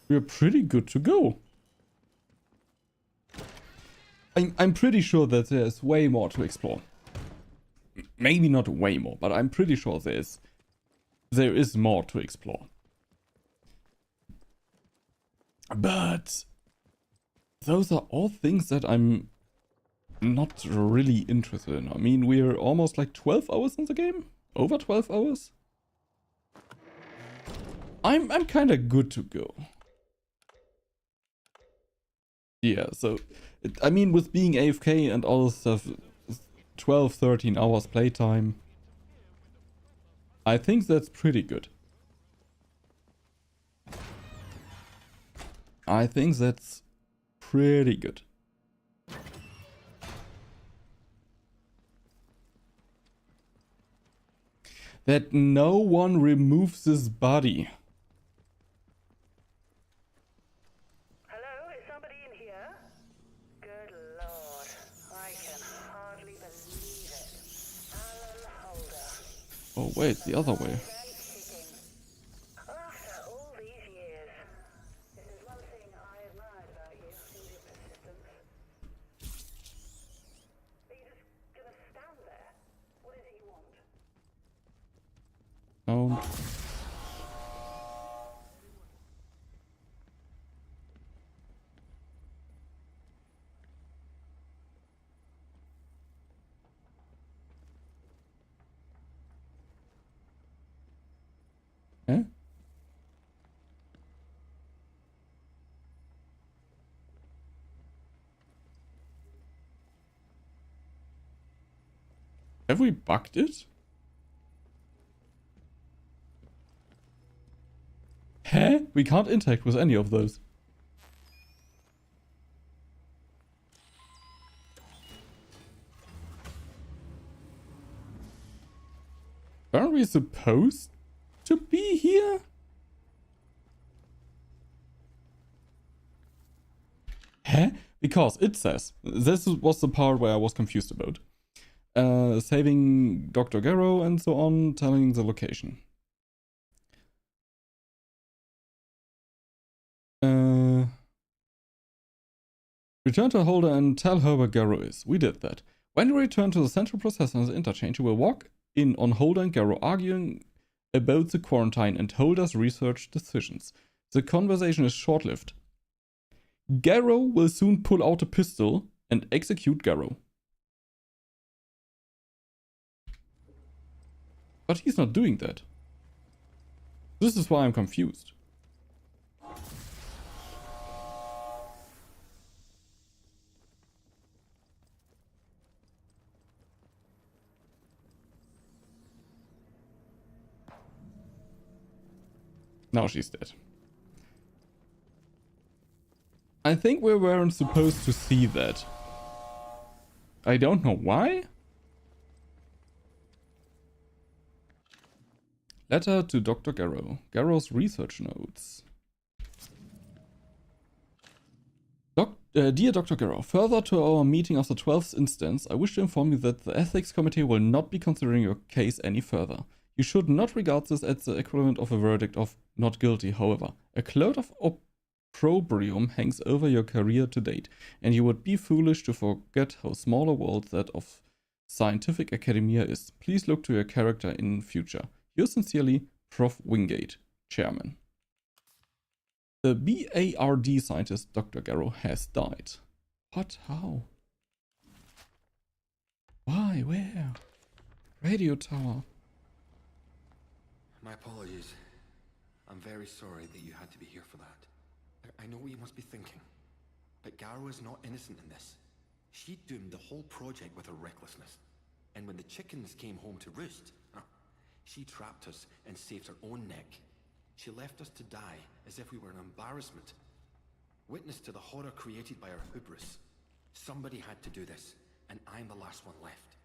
we're pretty good to go. I'm pretty sure that there's way more to explore. Maybe not way more, but I'm pretty sure there is more to explore. But those are all things that I'm not really interested in. I mean, we're almost like 12 hours in the game? Over 12 hours? I'm kind of good to go. Yeah, so, I mean, with being AFK and all this stuff, 12, 13 hours playtime, I think that's pretty good. I think that's pretty good. That no one removes his body. Hello, is somebody in here? Good lord, I can hardly believe it. Alan Holder. Oh wait, the other way. After all these years, this is one thing I admired about you, is your persistence. Are you just gonna stand there? What is it you want? No. Huh? Have we bugged it? Huh? We can't interact with any of those. Aren't we supposed to be here? Huh? Because it says, this was the part where I was confused about. Saving Dr. Garrow and so on, telling the location. Return to Holder and tell her where Garrow is. We did that. When you return to the central processor and the interchange, you will walk in on Holder and Garrow arguing about the quarantine and Holder's research decisions. The conversation is short-lived. Garrow will soon pull out a pistol and execute Garrow. But he's not doing that. This is why I'm confused. Now she's dead. I think we weren't supposed to see that. I don't know why. Letter to Dr. Garrow. Garrow's research notes. Dear Dr. Garrow, further to our meeting of the 12th instance, I wish to inform you that the Ethics Committee will not be considering your case any further. You should not regard this as the equivalent of a verdict of not guilty, however. A cloud of opprobrium hangs over your career to date, and you would be foolish to forget how small a world that of scientific academia is. Please look to your character in future. Yours sincerely, Prof. Wingate, Chairman. The BARD scientist Dr. Garrow has died. What? How? Why? Where? Radio tower. My apologies. I'm very sorry that you had to be here for that. I know what you must be thinking, but Garrow is not innocent in this. She doomed the whole project with her recklessness. And when the chickens came home to roost, she trapped us and saved her own neck. She left us to die as if we were an embarrassment. Witness to the horror created by her hubris. Somebody had to do this, and I'm the last one left.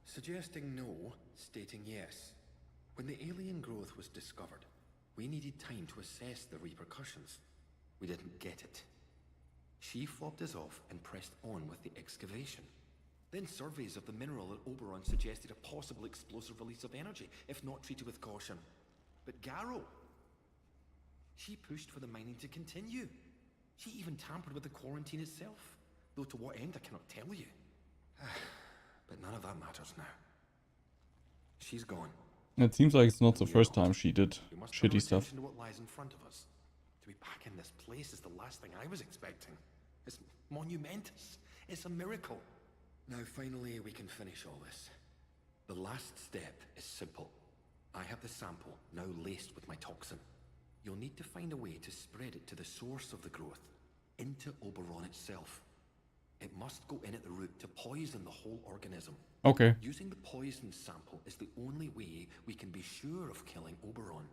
Suggesting no, stating yes. When the alien growth was discovered, we needed time to assess the repercussions. We didn't get it. She fobbed us off and pressed on with the excavation. Then surveys of the mineral at Oberon suggested a possible explosive release of energy, if not treated with caution. But Garrow, she pushed for the mining to continue. She even tampered with the quarantine itself, though to what end I cannot tell you. But none of that matters now. She's gone. It seems like it's not the first time she did We must shitty stuff. to what lies in front of us. To be back in this place is the last thing I was expecting. It's monumentous. It's a miracle. Now finally we can finish all this. The last step is simple. I have the sample now laced with my toxin. You'll need to find a way to spread it to the source of the growth, into Oberon itself. It must go in at the root to poison the whole organism. Okay. Using the poison sample is the only way we can be sure of killing Oberon.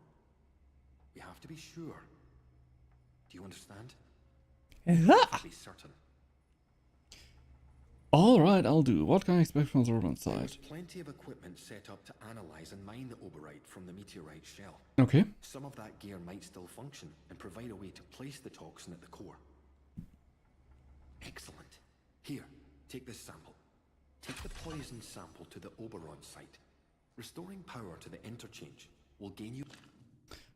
We have to be sure. Do you understand? Be certain. Alright, I'll do. What can I expect from the Oberon side? There's plenty of equipment set up to analyze and mine the Oberite from the meteorite shell. Okay. Some of that gear might still function and provide a way to place the toxin at the core. Excellent. Here, take this sample. Take the poison sample to the Oberon site. Restoring power to the interchange will gain you...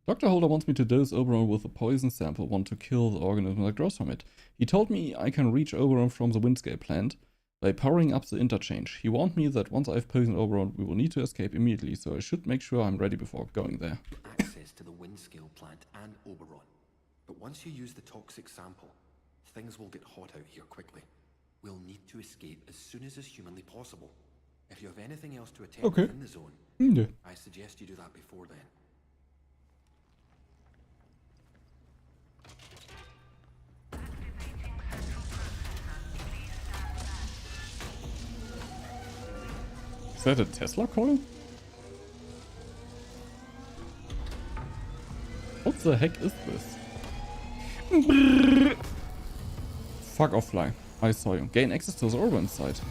Dr. Holder wants me to dose Oberon with a poison sample, want to kill the organism that grows from it. He told me I can reach Oberon from the Windscale plant by powering up the interchange. He warned me that once I've poisoned Oberon, we will need to escape immediately, so I should make sure I'm ready before going there. Access to the Windscale plant and Oberon. But once you use the toxic sample, things will get hot out here quickly. We'll need to escape as soon as is humanly possible. If you have anything else to attend Okay. within the zone, Yeah. I suggest you do that before then. Is that a Tesla calling? What the heck is this? Fuck off, fly. I saw you. Gain access to the Oberon site.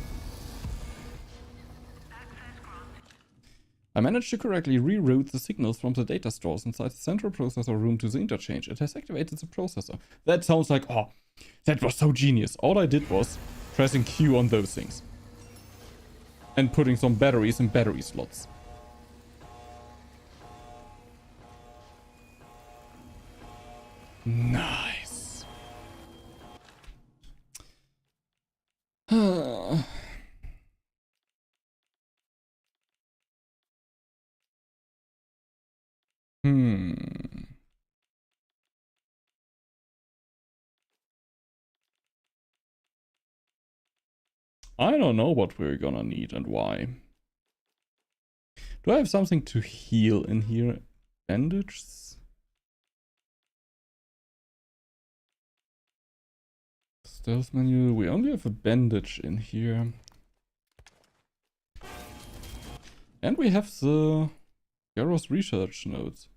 I managed to correctly reroute the signals from the data stores inside the central processor room to the interchange. It has activated the processor. That sounds like, oh, that was so genius. All I did was pressing Q on those things. And putting some batteries in battery slots. Nice. I don't know what we're gonna need and why. Do I have something to heal in here? Bandages? Stealth menu. We only have a bandage in here. And we have the Garrow's research notes.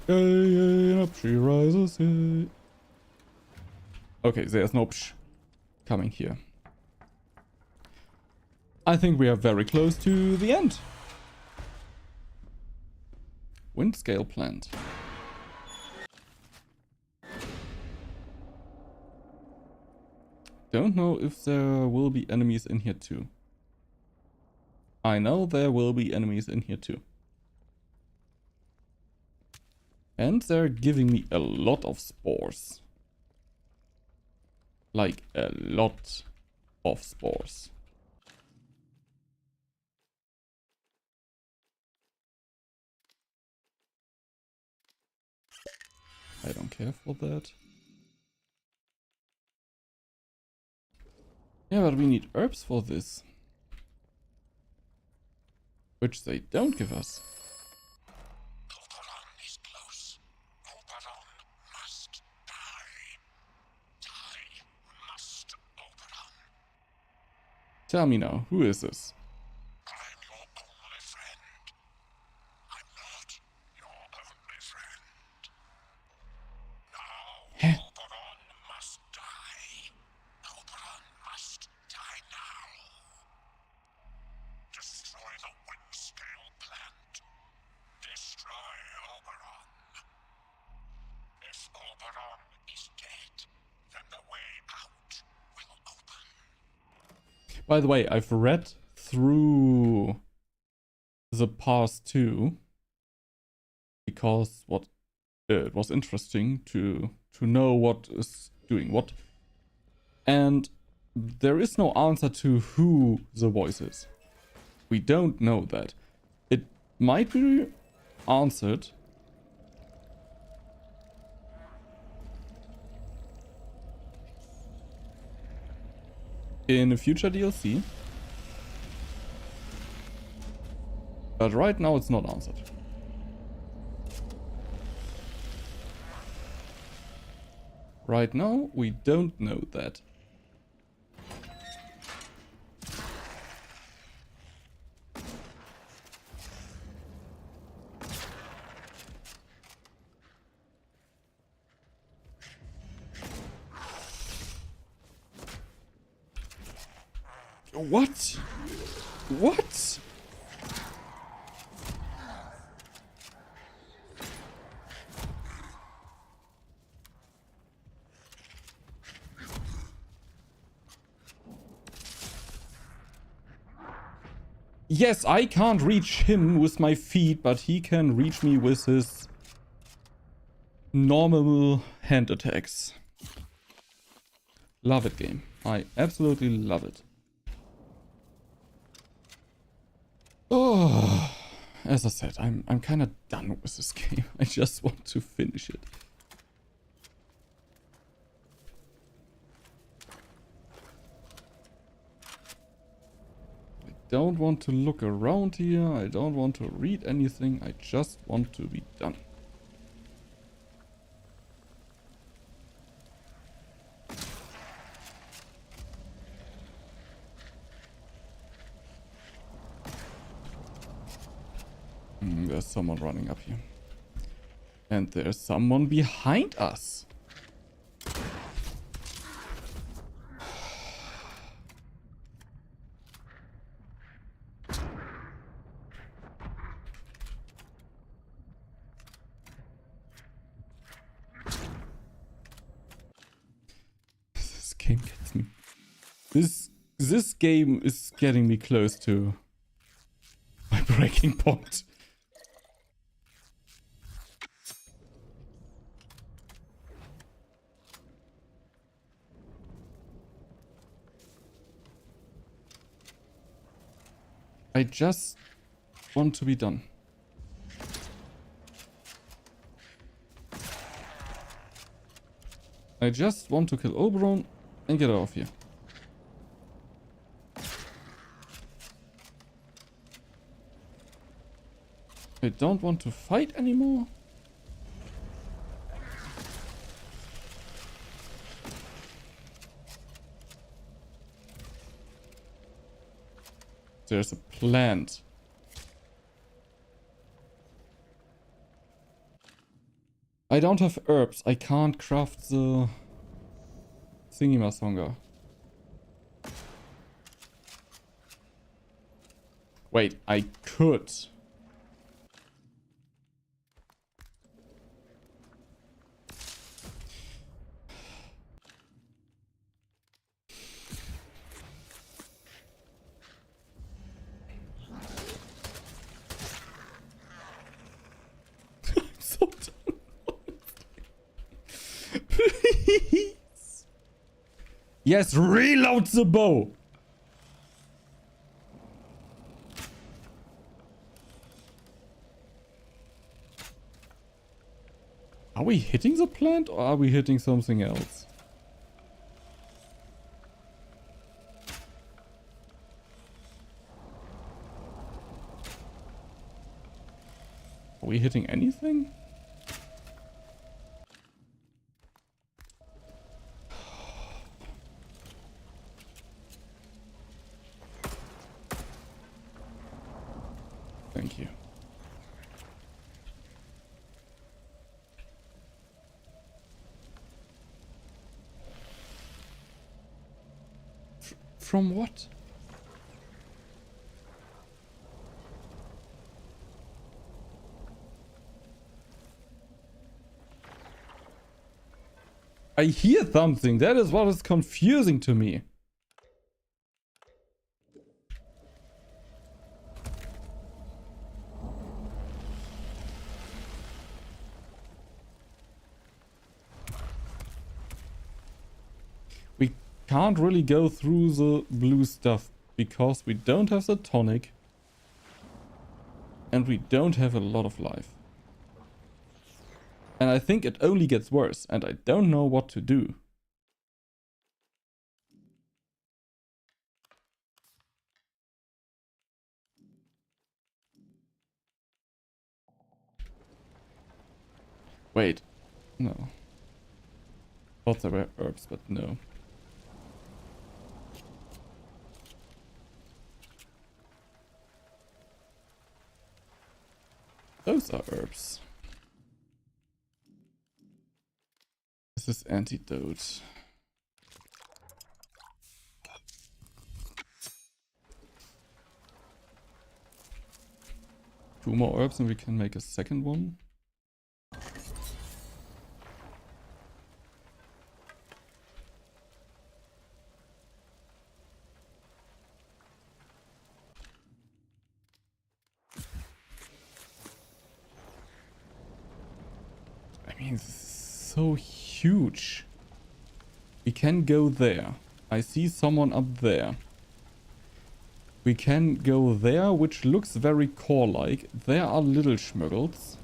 Up she rises. Okay, there's no psh coming here. I think we are very close to the end. Windscale plant. Don't know if there will be enemies in here too. I know there will be enemies in here too. And they're giving me a lot of spores. Like a lot of spores. I don't care for that. Yeah, but we need herbs for this. Which they don't give us. Oberon is close. Oberon must die. Die must, Oberon. Tell me now, who is this? I'm your only friend. I'm not your only friend. Now, Oberon must die. Oberon must die now. Destroy the Windscale plant. Destroy Oberon. If Oberon is dead, then the way out will open. By the way, I've read through the past 2 because it was interesting to know what is doing what, and there is no answer to who the voice is. We don't know that. It might be answered in a future DLC, but right now it's not answered. Right now we don't know that. What? What? Yes, I can't reach him with my feet, but he can reach me with his normal hand attacks. Love it, game. I absolutely love it. Oh, as I said, I'm kind of done with this game. I just want to finish it. I don't want to look around here. I don't want to read anything. I just want to be done. There's someone running up here. And there's someone behind us. This game gets me. This game is getting me close to my breaking point. I just want to be done. I just want to kill Oberon and get out of here. I don't want to fight anymore. There's a plant. I don't have herbs. I can't craft the thingy-masonga. Wait, I could. So done. Please. Yes, reload the bow. Are we hitting the plant or are we hitting something else? Are we hitting anything? Thank you. From what? I hear something. That is what is confusing to me. We can't really go through the blue stuff because we don't have the tonic and we don't have a lot of life. And I think it only gets worse and I don't know what to do. Wait, no. Thought there were herbs, but no. Those are herbs. This is antidote. Two more herbs and we can make a second one. I mean, this is so huge. We can go there. I see someone up there. We can go there, which looks very core-like. There are little schmuggles.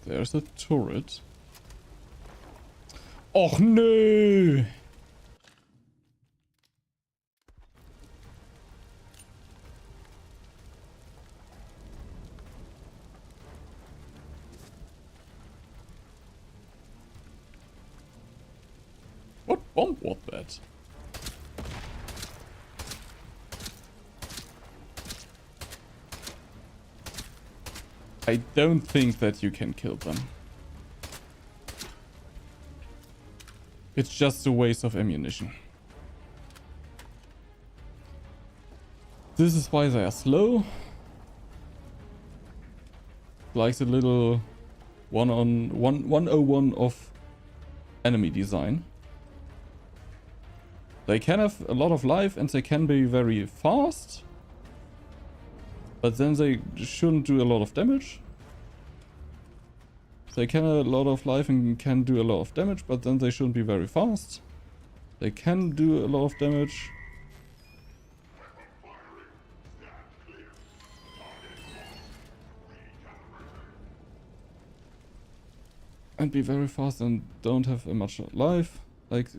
There's a turret. Och nö! What bomb was that? I don't think that you can kill them. It's just a waste of ammunition. This is why they are slow. Like the little 101 of enemy design. They can have a lot of life and they can be very fast. But then they shouldn't do a lot of damage. They can have a lot of life and can do a lot of damage, but then they shouldn't be very fast. They can do a lot of damage. And be very fast and don't have much life. Like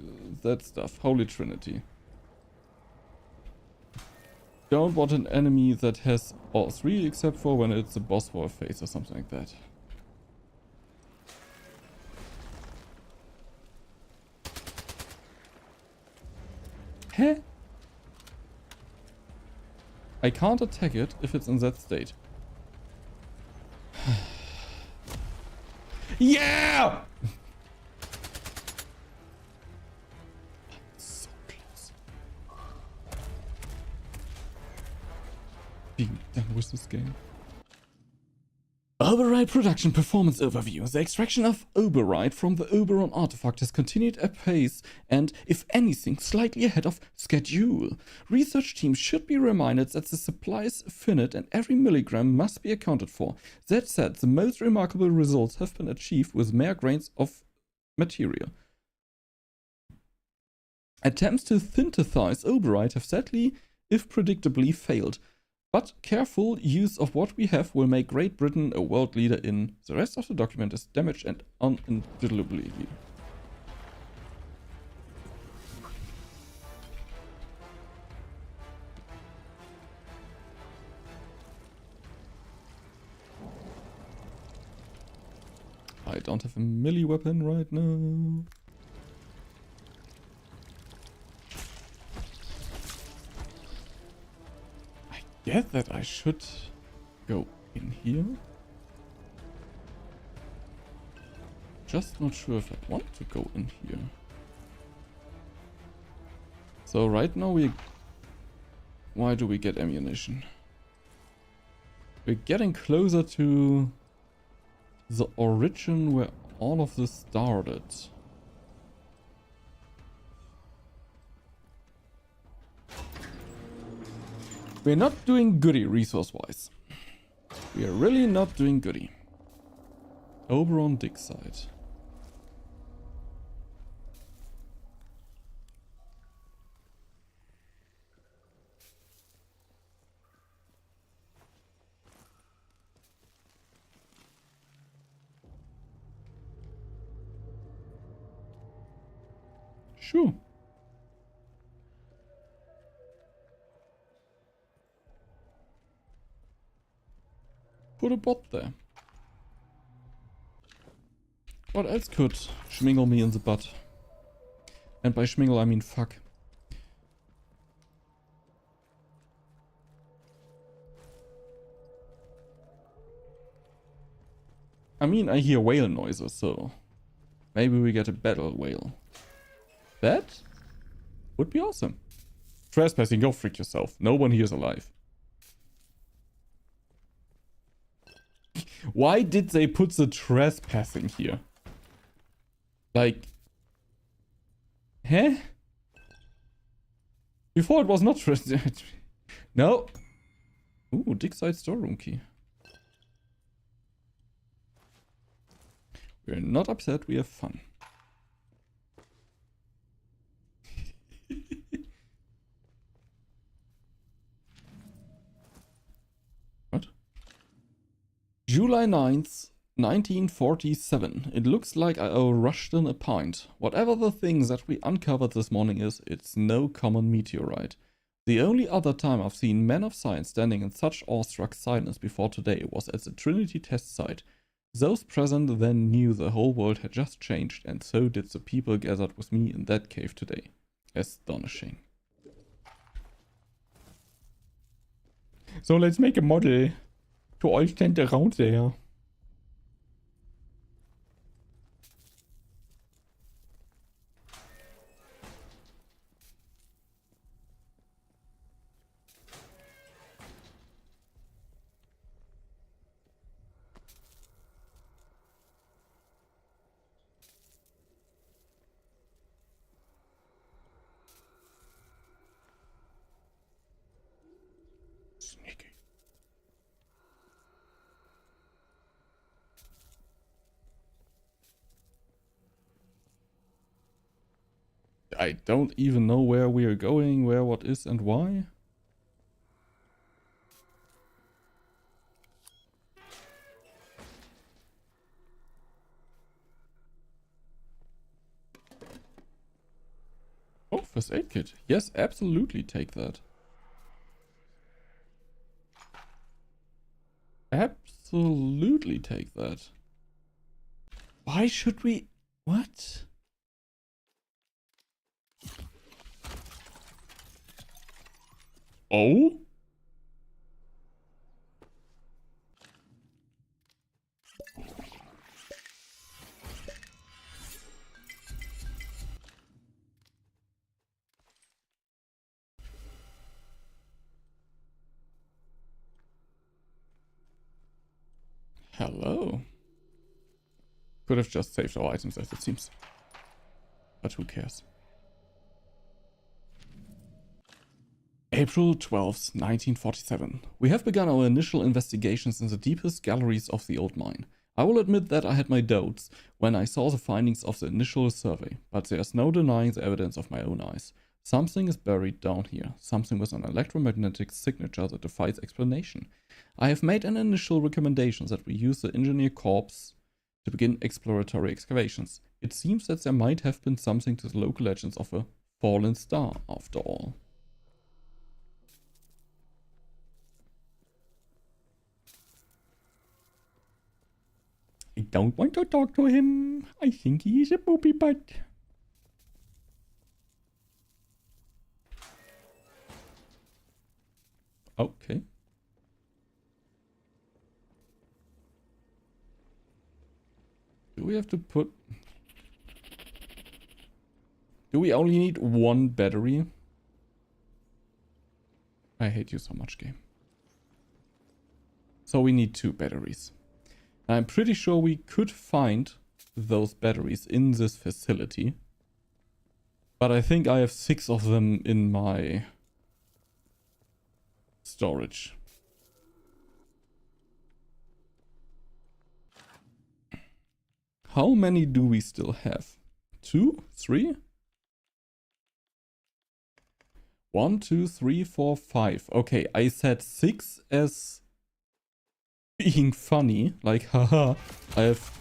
that stuff. Holy Trinity. Don't want an enemy that has all three, except for when it's a boss war phase or something like that. Huh? I can't attack it if it's in that state. Yeah! So close. Being done with this game. Oberite production performance overview. The extraction of Oberite from the Oberon artifact has continued apace and, if anything, slightly ahead of schedule. Research teams should be reminded that the supply is finite and every milligram must be accounted for. That said, the most remarkable results have been achieved with mere grains of material. Attempts to synthesize Oberite have sadly, if predictably, failed. But careful use of what we have will make Great Britain a world leader in. The rest of the document is damaged and unintelligibly. I don't have a melee weapon right now. Get that I should go in here. Just not sure if I want to go in here. So right now why do we get ammunition? We're getting closer to the origin where all of this started. We're not doing goody resource-wise. We are really not doing goody. Oberon dig site. Sure. Put a bot there. What else could schmingle me in the butt? And by schmingle I mean fuck. I mean, I hear whale noises, so maybe we get a battle whale. That would be awesome. Trespassing, go freak yourself. No one here is alive. Why did they put the trespassing here? Like... Huh? Before it was not trespassing. No. Ooh, dig site storeroom key. We're not upset, we have fun. What? July 9th, 1947. It looks like I owe Rushton a pint. Whatever the thing that we uncovered this morning is, it's no common meteorite. The only other time I've seen men of science standing in such awestruck silence before today was at the Trinity test site. Those present then knew the whole world had just changed, and so did the people gathered with me in that cave today. Astonishing. So let's make a model to all stand around there. Sneaky. I don't even know where we are going, where what is and why. Oh, first aid kit. Yes, absolutely take that. Absolutely take that. Why should we... What? Oh? Hello. Could have just saved our items as it seems. But who cares? April 12th, 1947. We have begun our initial investigations in the deepest galleries of the old mine. I will admit that I had my doubts when I saw the findings of the initial survey, but there's no denying the evidence of my own eyes. Something is buried down here, something with an electromagnetic signature that defies explanation. I have made an initial recommendation that we use the engineer corps to begin exploratory excavations. It seems that there might have been something to the local legends of a fallen star, after all. I don't want to talk to him. I think he is a poopy butt. Okay. Do we have to put... Do we only need one battery? I hate you so much, game. So we need 2 batteries. I'm pretty sure we could find those batteries in this facility. But I think I have 6 of them in my storage. How many do we still have? 2? 3? 1, 2, 3, 4, 5. Okay, I said 6 as being funny. Like, haha, I have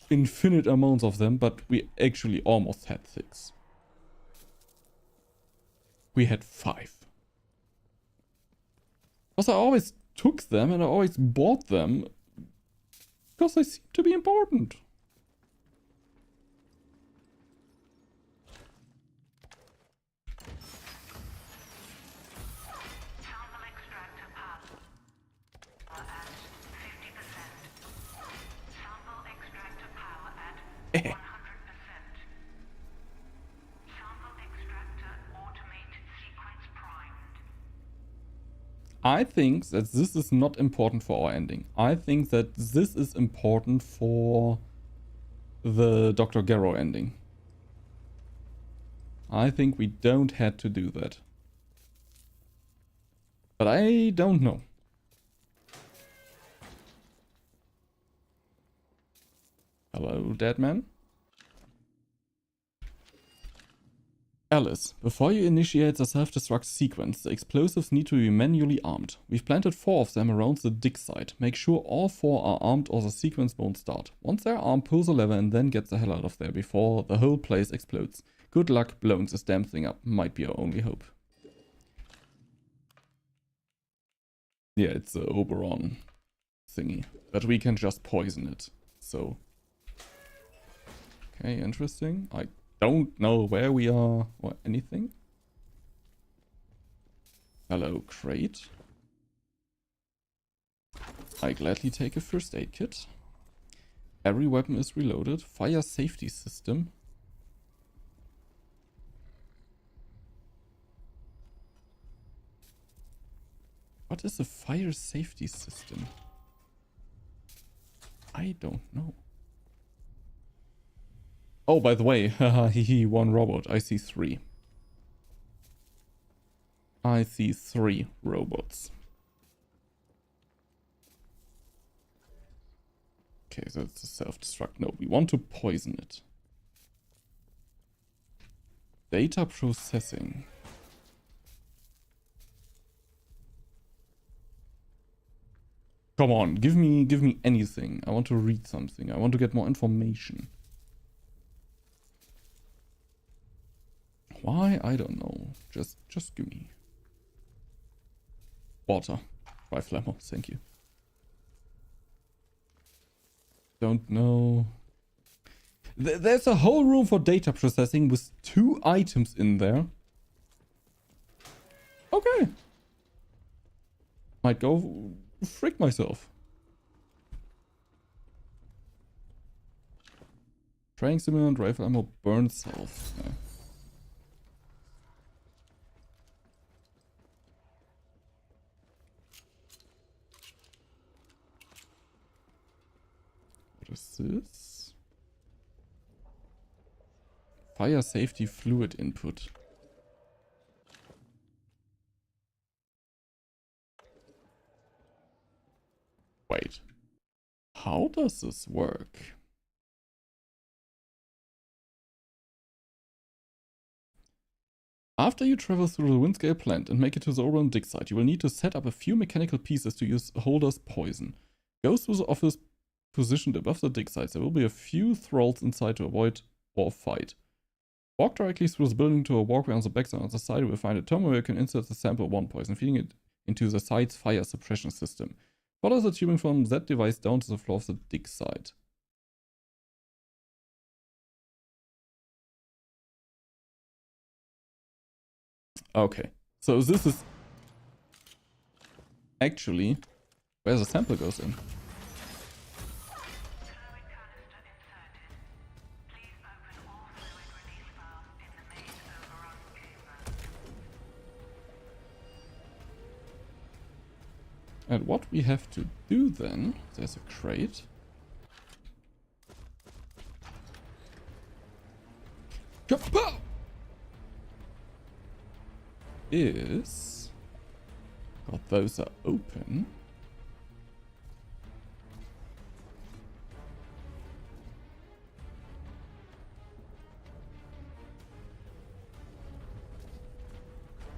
infinite amounts of them, but we actually almost had 6. We had 5. Because I always took them and I always bought them because they seem to be important. Sample extractor power at 50%. Sample extractor power at 100%. Sample extractor automated sequence primed. I think that this is not important for our ending. I think that this is important for the Dr. Garrow ending. I think we don't have to do that. But I don't know. Hello, dead man. Alice, before you initiate the self-destruct sequence, the explosives need to be manually armed. We've planted 4 of them around the dig site. Make sure all 4 are armed or the sequence won't start. Once they're armed, pull the lever and then get the hell out of there before the whole place explodes. Good luck blowing this damn thing up. Might be our only hope. Yeah, it's the Oberon thingy. But we can just poison it. So. Okay, interesting. I don't know where we are or anything. Hello, crate. I gladly take a first aid kit. Every weapon is reloaded. Fire safety system. What is a fire safety system? I don't know. Oh, by the way, haha, hehe, 1 robot. I see 3. I see 3 robots. Okay, so it's a self-destruct. No, we want to poison it. Data processing. Come on, give me anything. I want to read something. I want to get more information. Why? I don't know. Just give me water. Rifle ammo, thank you. Don't know. There's a whole room for data processing with 2 items in there. Okay. Might go frick myself. Training simulant, rifle ammo, burn cells. Yeah. is this? Fire safety fluid input. Wait. How does this work? After you travel through the Windscale plant and make it to the Oberon dig site, you will need to set up a few mechanical pieces to use Holder's poison. Go through the office positioned above the dig site. There will be a few thralls inside to avoid or fight. Walk directly through the building to a walkway on the backside of the site. You will find a terminal where you can insert the sample 1 poison, feeding it into the site's fire suppression system. Follow the tubing from that device down to the floor of the dig site. Okay, so this is actually where the sample goes in. And what we have to do then, there's a crate. Kapow! Is... God, those are open.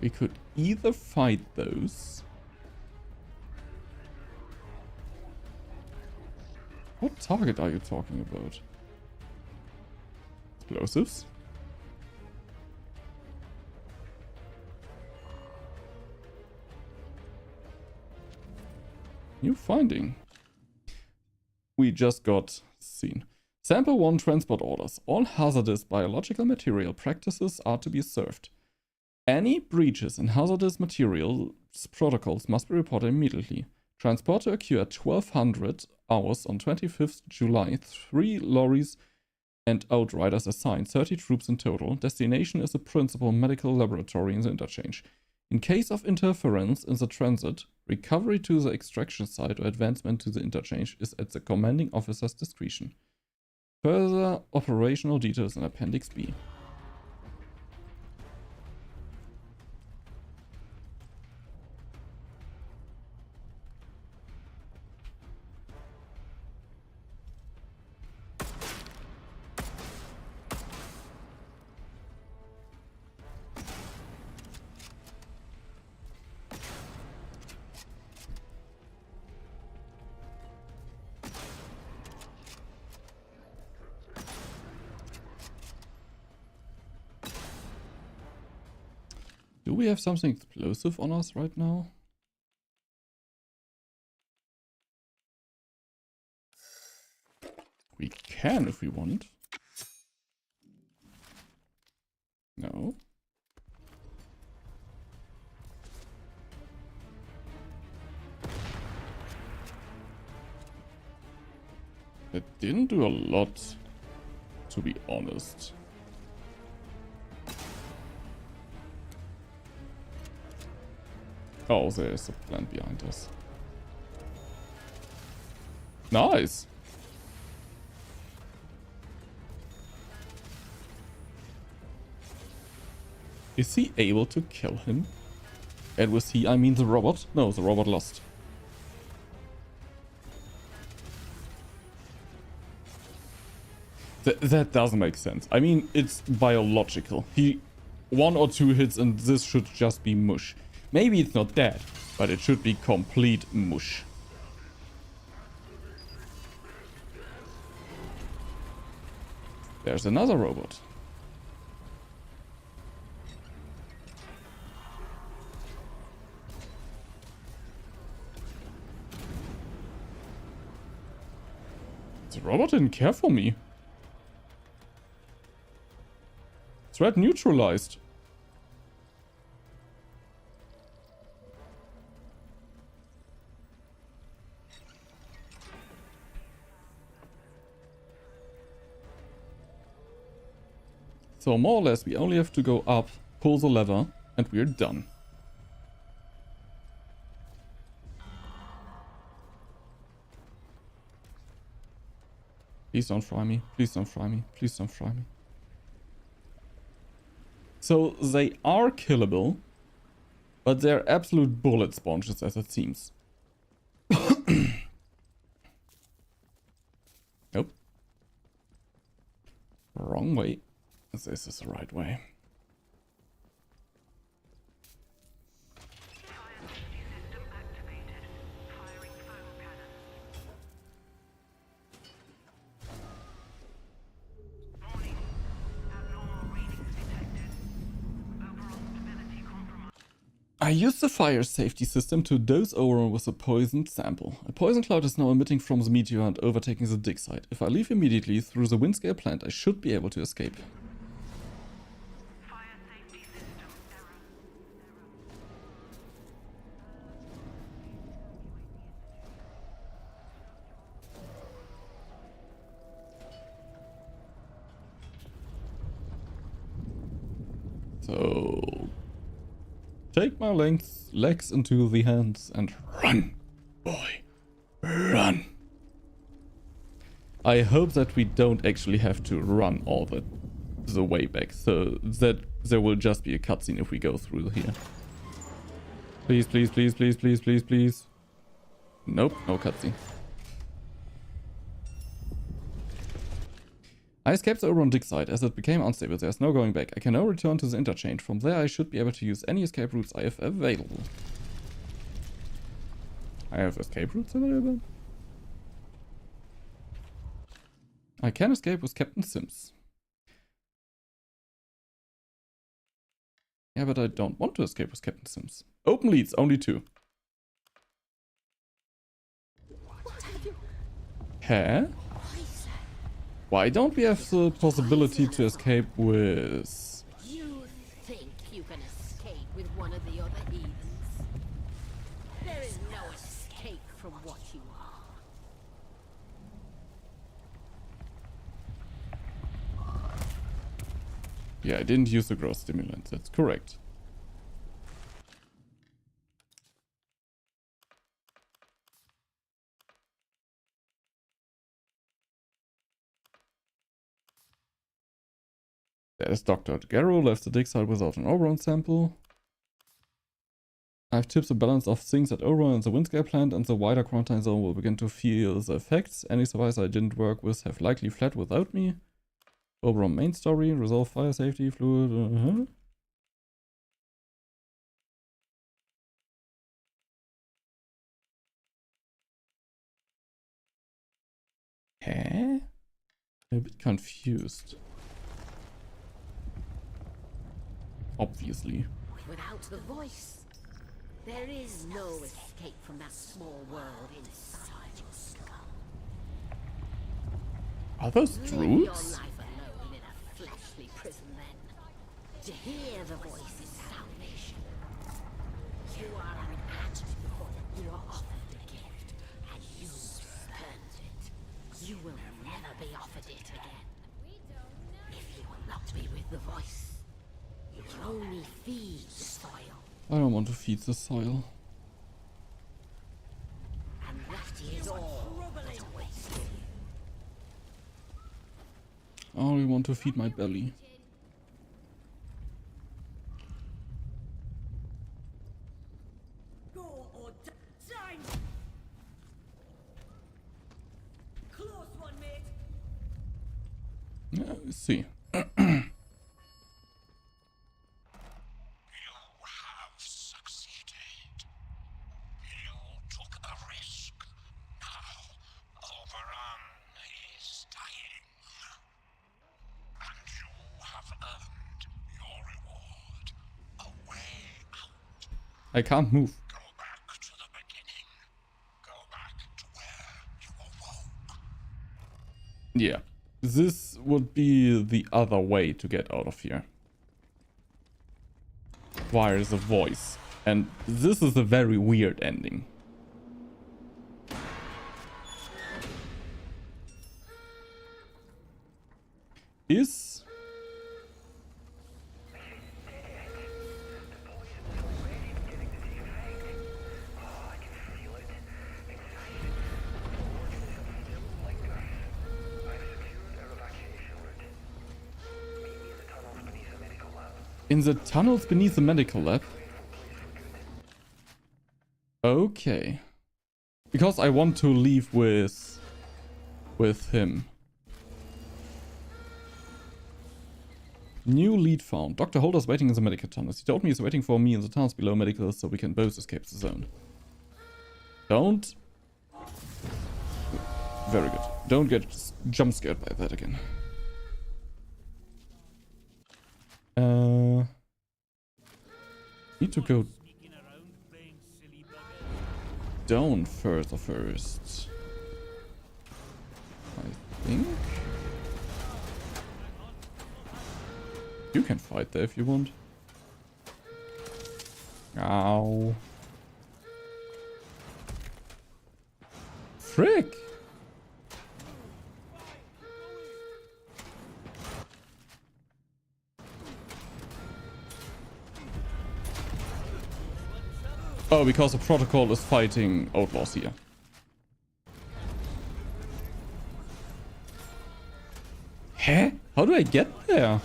We could either fight those. What target are you talking about? Explosives? New finding. We just got seen. Sample 1 transport orders. All hazardous biological material practices are to be served. Any breaches in hazardous materials protocols must be reported immediately. Transport to occur at 1200 hours on 25th July. 3 lorries and outriders assigned, 30 troops in total. Destination is the principal medical laboratory in the interchange. In case of interference in the transit, recovery to the extraction site or advancement to the interchange is at the commanding officer's discretion. Further operational details in Appendix B. Do we have something explosive on us right now? We can if we want. No. It didn't do a lot, to be honest. Oh, there's a plant behind us. Nice! Is he able to kill him? And with he, I mean the robot? No, the robot lost. That doesn't make sense. I mean, it's biological. He 1 or 2 hits and this should just be mush. Maybe it's not dead, but it should be complete mush. There's another robot. The robot didn't care for me. Threat neutralized. So more or less we only have to go up, pull the lever, and we're done. Please don't fry me. Please don't fry me. Please don't fry me. So they are killable, but they're absolute bullet sponges as it seems. Nope. Wrong way. This is the right way. I used the fire safety system to dose Oberon with a poisoned sample. A poison cloud is now emitting from the meteor and overtaking the dig site. If I leave immediately through the windscale plant, I should be able to escape. Fire safety system error. So... take my legs into the hands and run, boy, run. I hope that we don't actually have to run all the way back, so that there will just be a cutscene if we go through here. Please, please, please, please, please, please, please. Nope, no cutscene. I escaped the Oberon dig site as it became unstable. There's no going back. I can now return to the interchange. From there I should be able to use any escape routes I have available. I have escape routes available? I can escape with Captain Sims. Yeah, but I don't want to escape with Captain Sims. Open leads, only 2. Huh? Why don't we have the possibility to escape with... You think you can escape with one of the other heathens? There is no escape from what you are. Yeah, I didn't use the growth stimulant, that's correct. There's Dr. Garrow left the dig site without an Oberon sample. I've tipped the balance of things at Oberon and the windscale plant, and the wider quarantine zone will begin to feel the effects. Any survivors I didn't work with have likely fled without me. Oberon main story, resolve fire safety, fluid... Huh? I'm a bit confused. Obviously. Without the voice, there is no escape from that small world inside your skull. Are those Live your druids? life alone in a fleshly prison then. To hear the voice is salvation. You are an act before you are offered the gift, and you spurned it. You will never be offered it again. If you will not be with the voice, you can only feed the soil. I don't want to feed the soil. And that is all that awaits you. I only want to feed my belly. Go or die. Close one, mate. Yeah, let's see. I can't move. Go back to the beginning. Go back to where you awoke. Yeah. This would be the other way to get out of here. Via the voice. And this is a very weird ending. Is... In the tunnels beneath the medical lab. Okay. Because I want to leave with him. New lead found. Dr. Holder's waiting in the medical tunnels. He told me he's waiting for me in the tunnels below medical so we can both escape the zone. Don't... Very good. Don't get jump scared by that again. Need to go down further first. I think. You can fight there if you want. Ow. Frick! Oh, because the protocol is fighting outlaws here. Huh? How do I get there?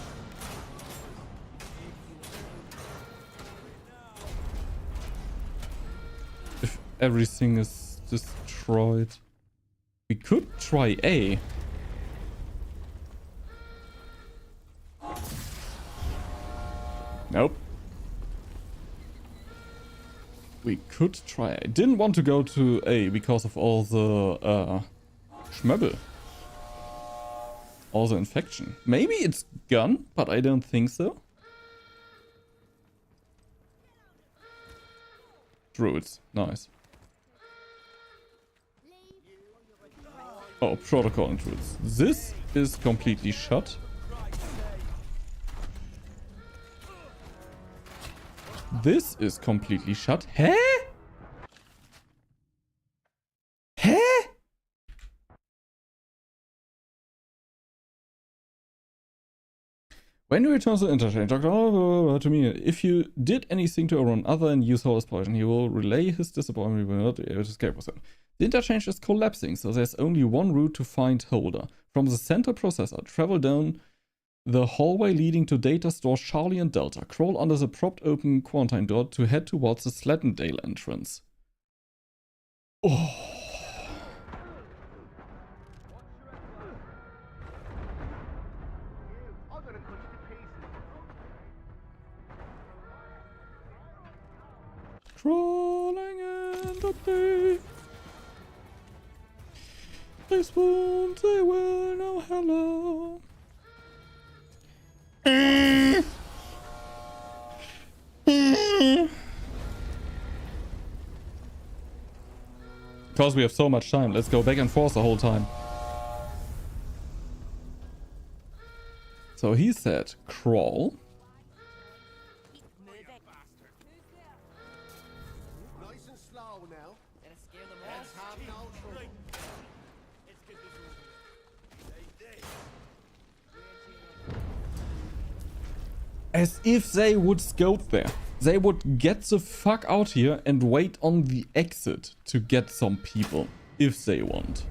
If everything is destroyed. We could try A. Nope. We could try. I didn't want to go to A because of all the schmöbbel. All the infection. Maybe it's gone, but I don't think so. Druids. Nice. Oh, protocol and druids. This is completely shut. This is completely shut. Huh? Huh? When you return to the interchange, Dr. to me, if you did anything to Aaron other than use Holder's poison, he will relay his disappointment. He will not be able to escape with him. The interchange is collapsing, so there's only one route to find Holder. From the center processor, travel down the hallway leading to data stores Charlie and Delta. Crawl under the propped open quarantine door to head towards the Slettendale entrance. Oh. Crawling in the day. They won't, they will know hello. Because we have so much time, let's go back and forth the whole time. So he said crawl. Nice and slow now. Let's have no trouble. As if they would scope there. They would get the fuck out here and wait on the exit to get some people, if they want.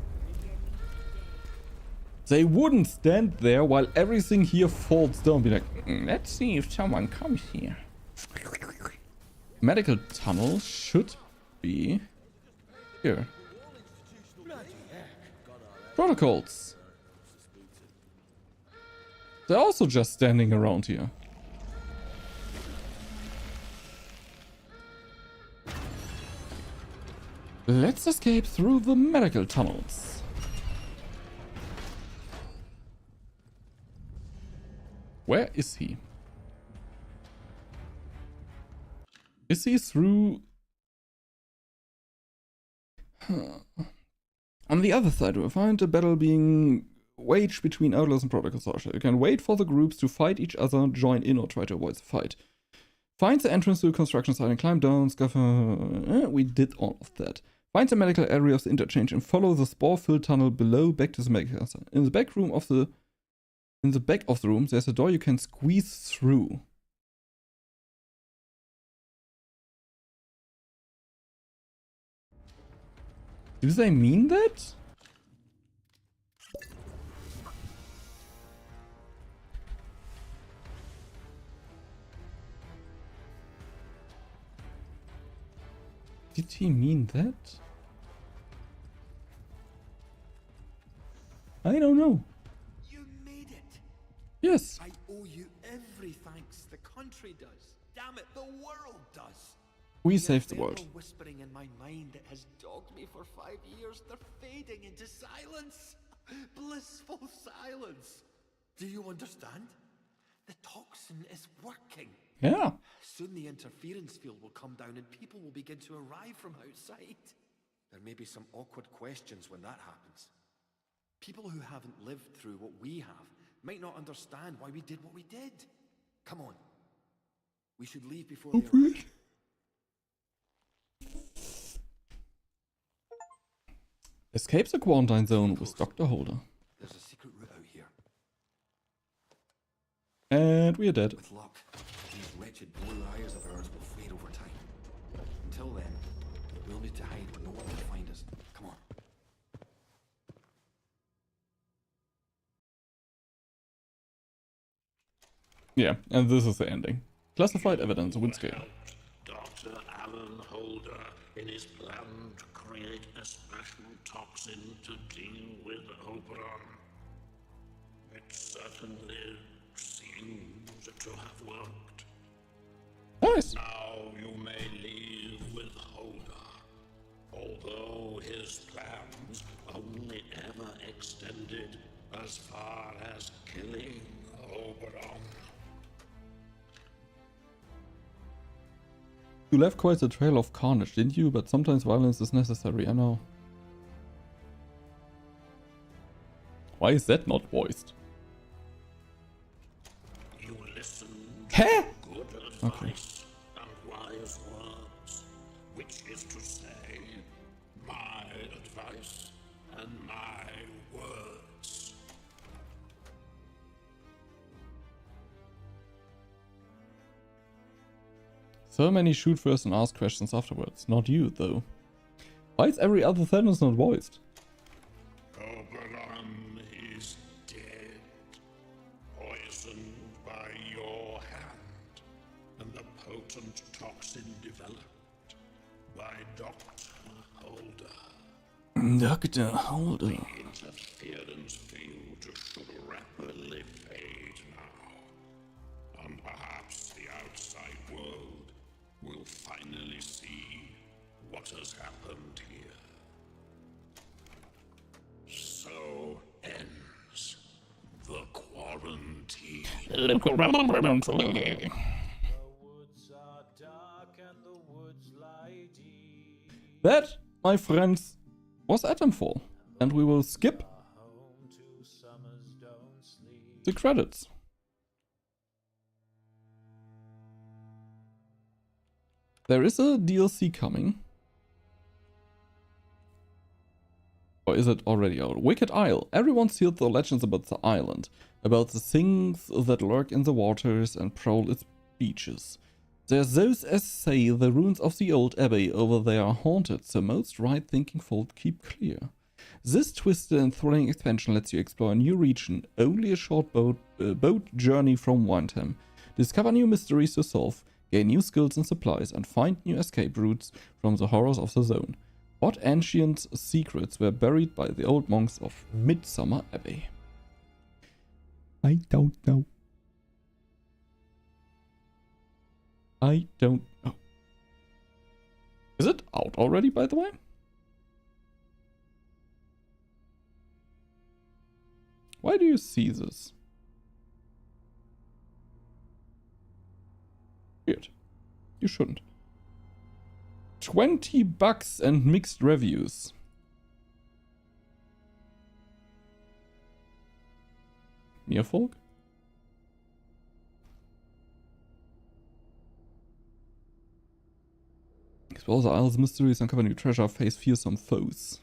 They wouldn't stand there while everything here falls down, be like, let's see if someone comes here. Medical tunnel should be here. Protocols. They're also just standing around here. Let's escape through the medical tunnels. Where is he? Is he through... On the other side, we'll find a battle being waged between Outlaws and Protocol Soldiers. You can wait for the groups to fight each other, join in, or try to avoid the fight. Find the entrance to the construction site and climb down, we did all of that. Find the medical area of the interchange and follow the spore-filled tunnel below back to the medical site. In the back of the room, there's a door you can squeeze through. Do they mean that? he mean that? I don't know. You made it! Yes. I owe you every thanks. The country does. Damn it, the world does. We saved the Yet world. there are whispering in my mind that has dogged me for 5 years. They're fading into silence. Blissful silence. Do you understand? The toxin is working. Yeah. Soon the interference field will come down and people will begin to arrive from outside. There may be some awkward questions when that happens. People who haven't lived through what we have might not understand why we did what we did. Come on. We should leave before they arrive. Escape the quarantine zone with Dr. Holder. There's a secret route out here. And we are dead. With luck, these wretched blue eyes of ours will fade over time. Until then, we'll need to hide where no one can find us. Come on. Yeah, and this is the ending. Classified evidence, Windscale. Dr. Alan Holder in his plan to create a special toxin to deal with Oberon. It certainly seems to have worked. Nice. Now you may leave with Holder, although his plans only ever extended as far as killing Oberon. You left quite a trail of carnage, didn't you? But sometimes violence is necessary, I know. Why is that not voiced? You listened Huh? to good advice and wise words, which is to say, my advice and my words. So many shoot first and ask questions afterwards. Not you, though. Why is every other sentence not voiced? Oberon is dead, poisoned by your hand, and the potent toxin developed by Dr. Holder. Dr. Holder. The interference field should rapidly fade now, and perhaps the outside world will finally see what has happened here. So ends the quarantine. The woods are dark and the woods lie deep. That, my friends, was Atomfall. And we will skip Home to summers don't sleep. the credits. There is a DLC coming. Or is it already out? Wicked Isle. Everyone's heard the legends about the island, about the things that lurk in the waters and prowl its beaches. There's those as say the ruins of the old abbey over there are haunted, so most right-thinking folk keep clear. This twisted and thrilling expansion lets you explore a new region, only a short boat journey from Windham. Discover new mysteries to solve, gain new skills and supplies, and find new escape routes from the horrors of the zone. What ancient secrets were buried by the old monks of Midsummer Abbey? I don't know. I don't know. Is it out already, by the way? Why do you see this? Weird. You shouldn't. 20 bucks and mixed reviews. Nearfolk? Explore the isle's mysteries, uncover new treasure, face fearsome foes.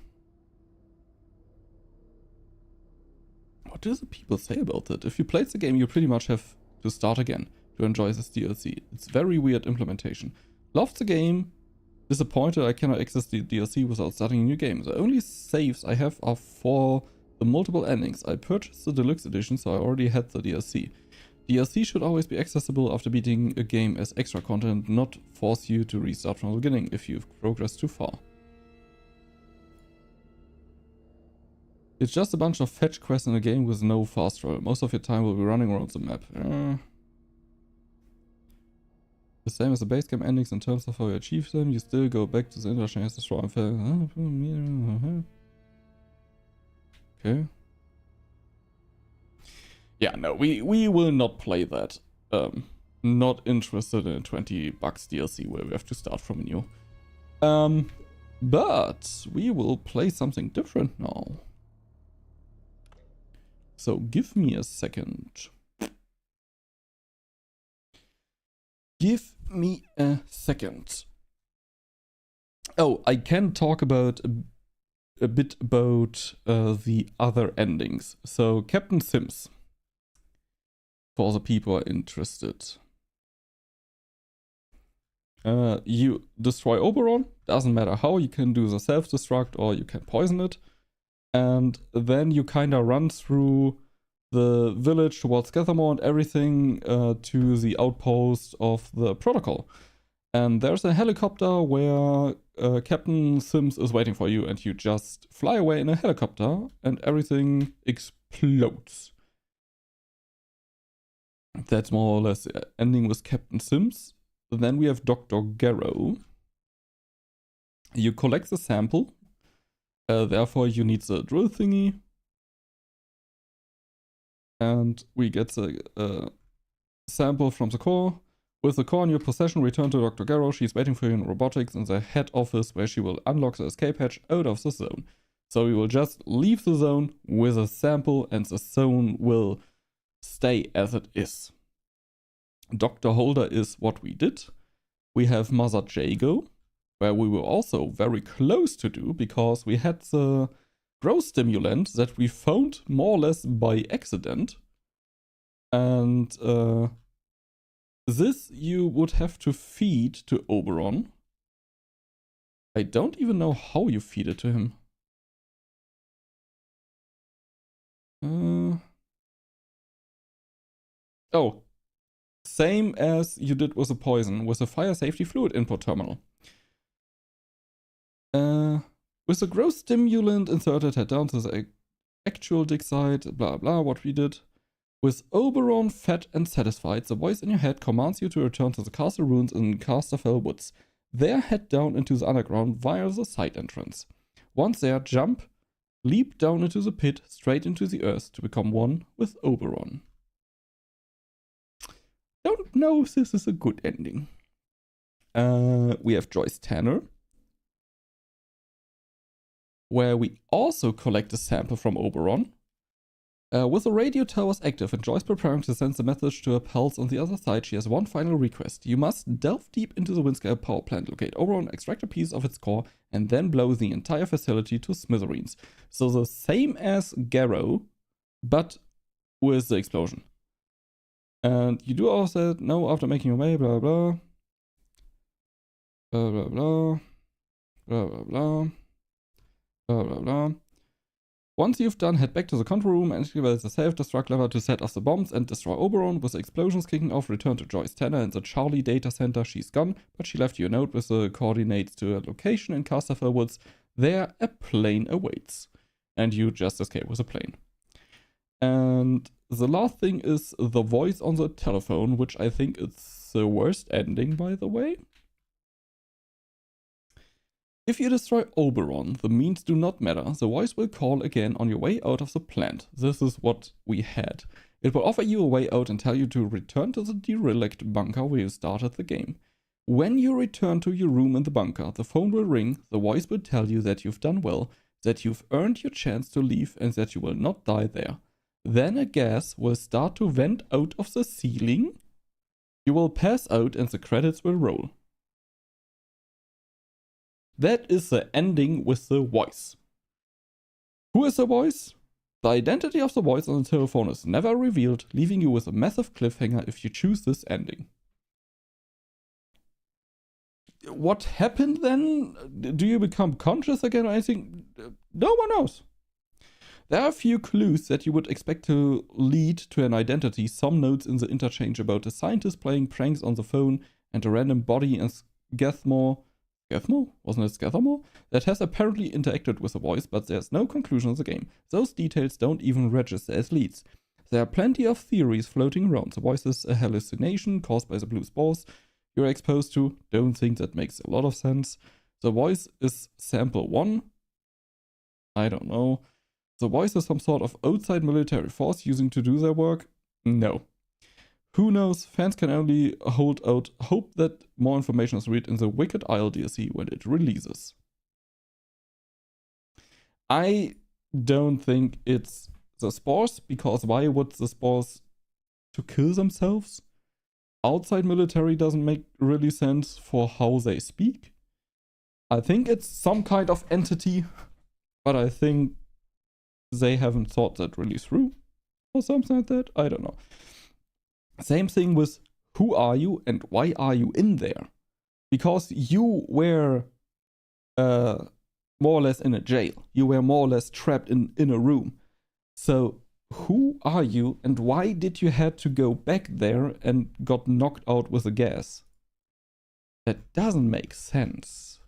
What do the people say about that? If you played the game, you pretty much have to start again to enjoy this DLC. It's very weird implementation. Loved the game. Disappointed I cannot access the DLC without starting a new game. The only saves I have are for the multiple endings. I purchased the deluxe edition, so I already had the DLC. DLC should always be accessible after beating a game as extra content, not force you to restart from the beginning if you've progressed too far. It's just a bunch of fetch quests in a game with no fast travel. Most of your time will be running around the map. The same as the base game endings in terms of how you achieve them. You still go back to the international destroy and fail. Okay. Yeah, no, we will not play that. Not interested in a $20 DLC where we have to start from new. But we will play something different now. So give me a second. Give me a second. Oh, I can talk about a bit about the other endings. So Captain Sims, for the people who are interested. You destroy Oberon, doesn't matter how, you can do the self-destruct or you can poison it. And then you kind of run through the village towards Gethamore and everything to the outpost of the protocol. And there's a helicopter where Captain Sims is waiting for you, and you just fly away in a helicopter and everything explodes. That's more or less ending with Captain Sims. Then we have Dr. Garrow. You collect the sample. Therefore, you need the drill thingy. And we get the sample from the core. With the core in your possession, return to Dr. Garrow. She's waiting for you in robotics in the head office, where she will unlock the escape hatch out of the zone. So we will just leave the zone with a sample, and the zone will stay as it is. Dr. Holder is what we did. We have Mother Jago, where we were also very close to do, because we had the growth stimulant that we found more or less by accident. And this you would have to feed to Oberon. I don't even know how you feed it to him. Oh. Same as you did with the poison, with the fire safety fluid input terminal. With the growth stimulant inserted, head down to the actual dig site, blah blah, what we did. With Oberon fed and satisfied, the voice in your head commands you to return to the castle ruins in Casterfell Woods. There, head down into the underground via the side entrance. Once there, jump, leap down into the pit, straight into the earth to become one with Oberon. Don't know if this is a good ending. We have Joyce Tanner, where we also collect a sample from Oberon. With the radio towers active and Joyce preparing to send the message to her pals on the other side, she has one final request. You must delve deep into the Windscale power plant, locate Oberon, extract a piece of its core, and then blow the entire facility to smithereens. So the same as Garrow, but with the explosion. And you do also know after making your way, blah blah. Blah blah blah. Blah blah blah. Blah blah blah. Once you've done, head back to the control room and activate the self-destruct lever to set off the bombs and destroy Oberon. With the explosions kicking off, return to Joyce Tanner in the Charlie data center. She's gone, but she left you a note with the coordinates to a location in Casterfell Woods. There, a plane awaits. And you just escape with a plane. And the last thing is the voice on the telephone, which I think is the worst ending, by the way. If you destroy Oberon, the means do not matter. The voice will call again on your way out of the plant. This is what we had. It will offer you a way out and tell you to return to the derelict bunker where you started the game. When you return to your room in the bunker, the phone will ring, the voice will tell you that you've done well, that you've earned your chance to leave and that you will not die there. Then a gas will start to vent out of the ceiling. You will pass out and the credits will roll. That is the ending with the voice. Who is the voice? The identity of the voice on the telephone is never revealed, leaving you with a massive cliffhanger if you choose this ending. What happened then? Do you become conscious again or anything? No one knows. There are a few clues that you would expect to lead to an identity. Some notes in the interchange about a scientist playing pranks on the phone and a random body in Skethmore. Wasn't it Skethamore? That has apparently interacted with the voice, but there's no conclusion of the game. Those details don't even register as leads. There are plenty of theories floating around. The voice is a hallucination caused by the blue spores you're exposed to. Don't think that makes a lot of sense. The voice is sample 1. I don't know. The voice is some sort of outside military force using to do their work? No. Who knows? Fans can only hold out hope that more information is read in the Wicked Isle DLC when it releases. I don't think it's the spores, because why would the spores to kill themselves? Outside military doesn't make really sense for how they speak. I think it's some kind of entity, but I think they haven't thought that really through or something like that. I don't know. Same thing with who are you and why are you in there? Because you were more or less in a jail. You were more or less trapped in a room. So who are you and why did you had to go back there and got knocked out with a gas? That doesn't make sense.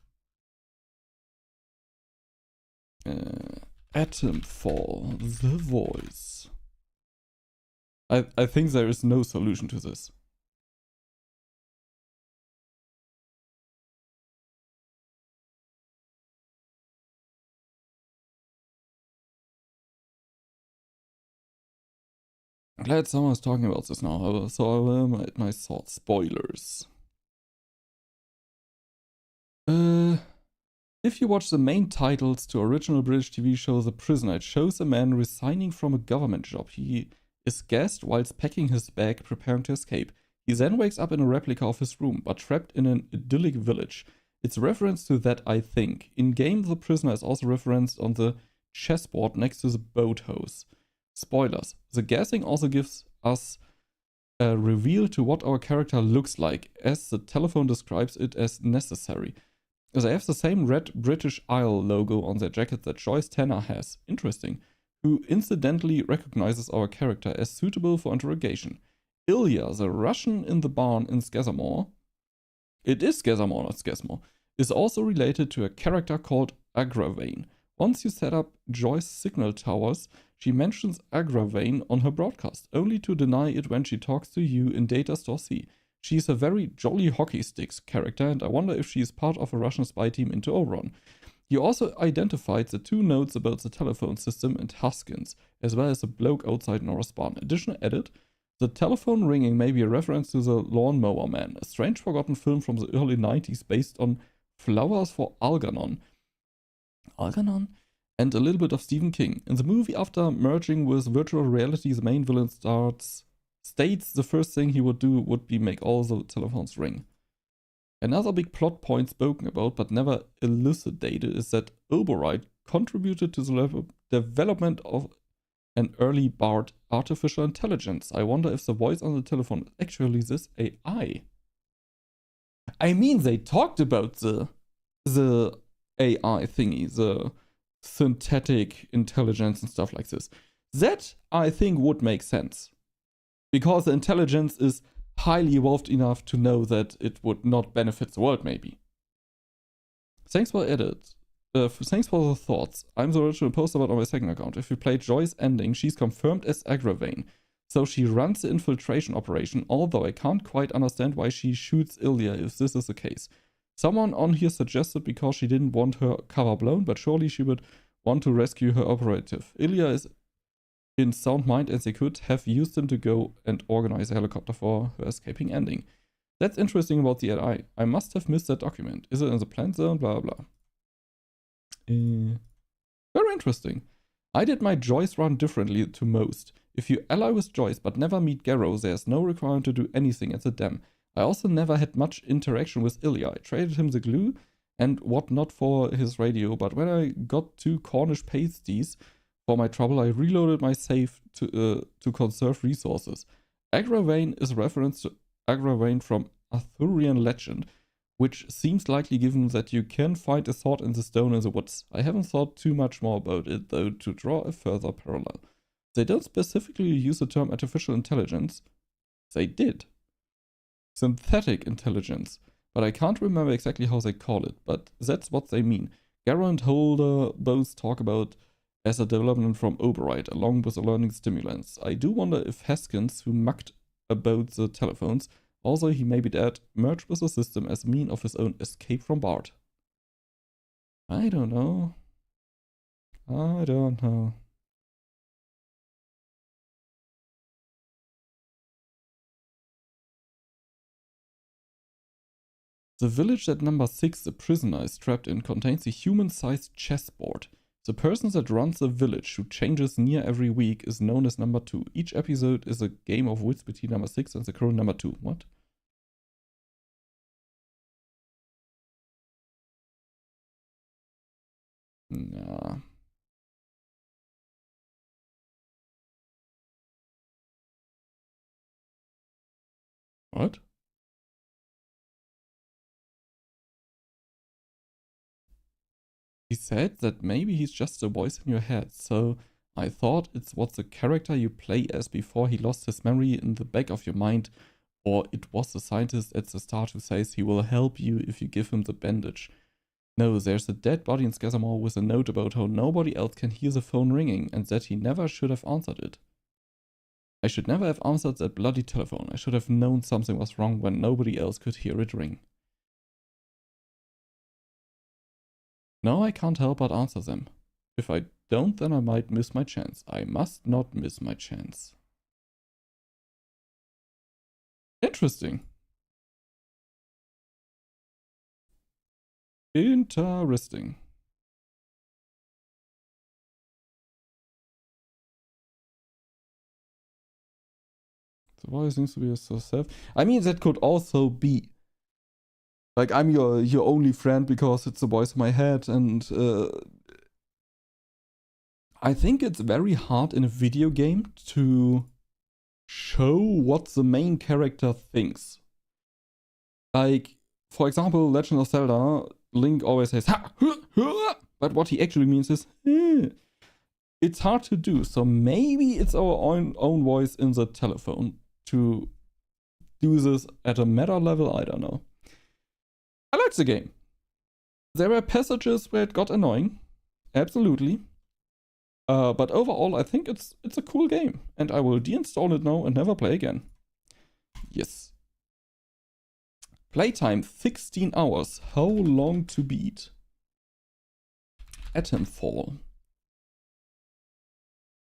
Atomfall, the voice. I think there is no solution to this. Glad someone's talking about this now, so I will add my thoughts. Spoilers. If you watch the main titles to original British TV show The Prisoner, it shows a man resigning from a government job. He is gassed whilst packing his bag, preparing to escape. He then wakes up in a replica of his room, but trapped in an idyllic village. It's a reference to that, I think. In-game, The Prisoner is also referenced on the chessboard next to the boathouse. Spoilers. The gassing also gives us a reveal to what our character looks like, as the telephone describes it as necessary. They have the same red British Isle logo on their jacket that Joyce Tanner has. Interesting. Who incidentally recognizes our character as suitable for interrogation. Ilya, the Russian in the barn in Skazamore, it is Skazamore, not Skazmore, is also related to a character called Agravane. Once you set up Joyce's signal towers, she mentions Agravane on her broadcast, only to deny it when she talks to you in Data Store C. She is a very jolly hockey sticks character, and I wonder if she is part of a Russian spy team into Oberon. You also identified the 2 notes about the telephone system and Huskins, as well as the bloke outside Nora's barn. Additional edit, the telephone ringing may be a reference to The Lawnmower Man, a strange forgotten film from the early 90s based on Flowers for Algernon. And a little bit of Stephen King. In the movie, after merging with virtual reality, the main villain states the first thing he would do would be make all the telephones ring. Another big plot point spoken about but never elucidated is that Oberite contributed to the development of an early BART artificial intelligence. I wonder if the voice on the telephone is actually this AI. I mean, they talked about the AI thingy, the synthetic intelligence and stuff like this. That, I think, would make sense. Because the intelligence is highly evolved enough to know that it would not benefit the world, maybe. Thanks for thanks for the thoughts. I'm the original poster about on my second account. If you played Joy's ending, she's confirmed as Agravane. So she runs the infiltration operation, although I can't quite understand why she shoots Ilya if this is the case. Someone on here suggested because she didn't want her cover blown, but surely she would want to rescue her operative. Ilya is in sound mind and they could have used him to go and organize a helicopter for her escaping ending. That's interesting about the AI. I must have missed that document. Is it in the plant zone? Blah, blah. Very interesting. I did my Joyce run differently to most. If you ally with Joyce but never meet Garrow, there's no requirement to do anything at the dam. I also never had much interaction with Ilya. I traded him the glue and whatnot for his radio, but when I got 2 Cornish pasties for my trouble, I reloaded my save to conserve resources. Agravane is a reference to Agravane from Arthurian legend, which seems likely given that you can find a sword in the stone in the woods. I haven't thought too much more about it, though, to draw a further parallel. They don't specifically use the term artificial intelligence. They did. Synthetic intelligence. But I can't remember exactly how they call it, but that's what they mean. Garrow and Holder both talk about as a development from Oberite, along with the learning stimulants. I do wonder if Haskins, who mucked about the telephones, also he may be dead, merged with the system as a mean of his own escape from Bart. I don't know. I don't know. The village at number 6 the prisoner is trapped in contains a human-sized chessboard. The person that runs the village, who changes near every week, is known as number 2. Each episode is a game of wits between number 6 and the current number 2. What? Nah. What? He said that maybe he's just a voice in your head, so I thought it's what the character you play as before he lost his memory in the back of your mind, or it was the scientist at the start who says he will help you if you give him the bandage. No, there's a dead body in Skazamore with a note about how nobody else can hear the phone ringing and that he never should have answered it. I should never have answered that bloody telephone. I should have known something was wrong when nobody else could hear it ring. No, I can't help but answer them. If I don't, then I might miss my chance. I must not miss my chance. Interesting. Interesting. The voice seems to be so safe. I mean, that could also be like I'm your only friend because it's the voice in my head, and I think it's very hard in a video game to show what the main character thinks. Like, for example, Legend of Zelda, Link always says, ha, huh, huh, but what he actually means is, it's hard to do. So maybe it's our own voice in the telephone to do this at a meta level. I don't know. I like the game. There were passages where it got annoying, absolutely. But overall, I think it's a cool game, and I will deinstall it now and never play again. Yes. Playtime 16 hours. How long to beat? Atomfall.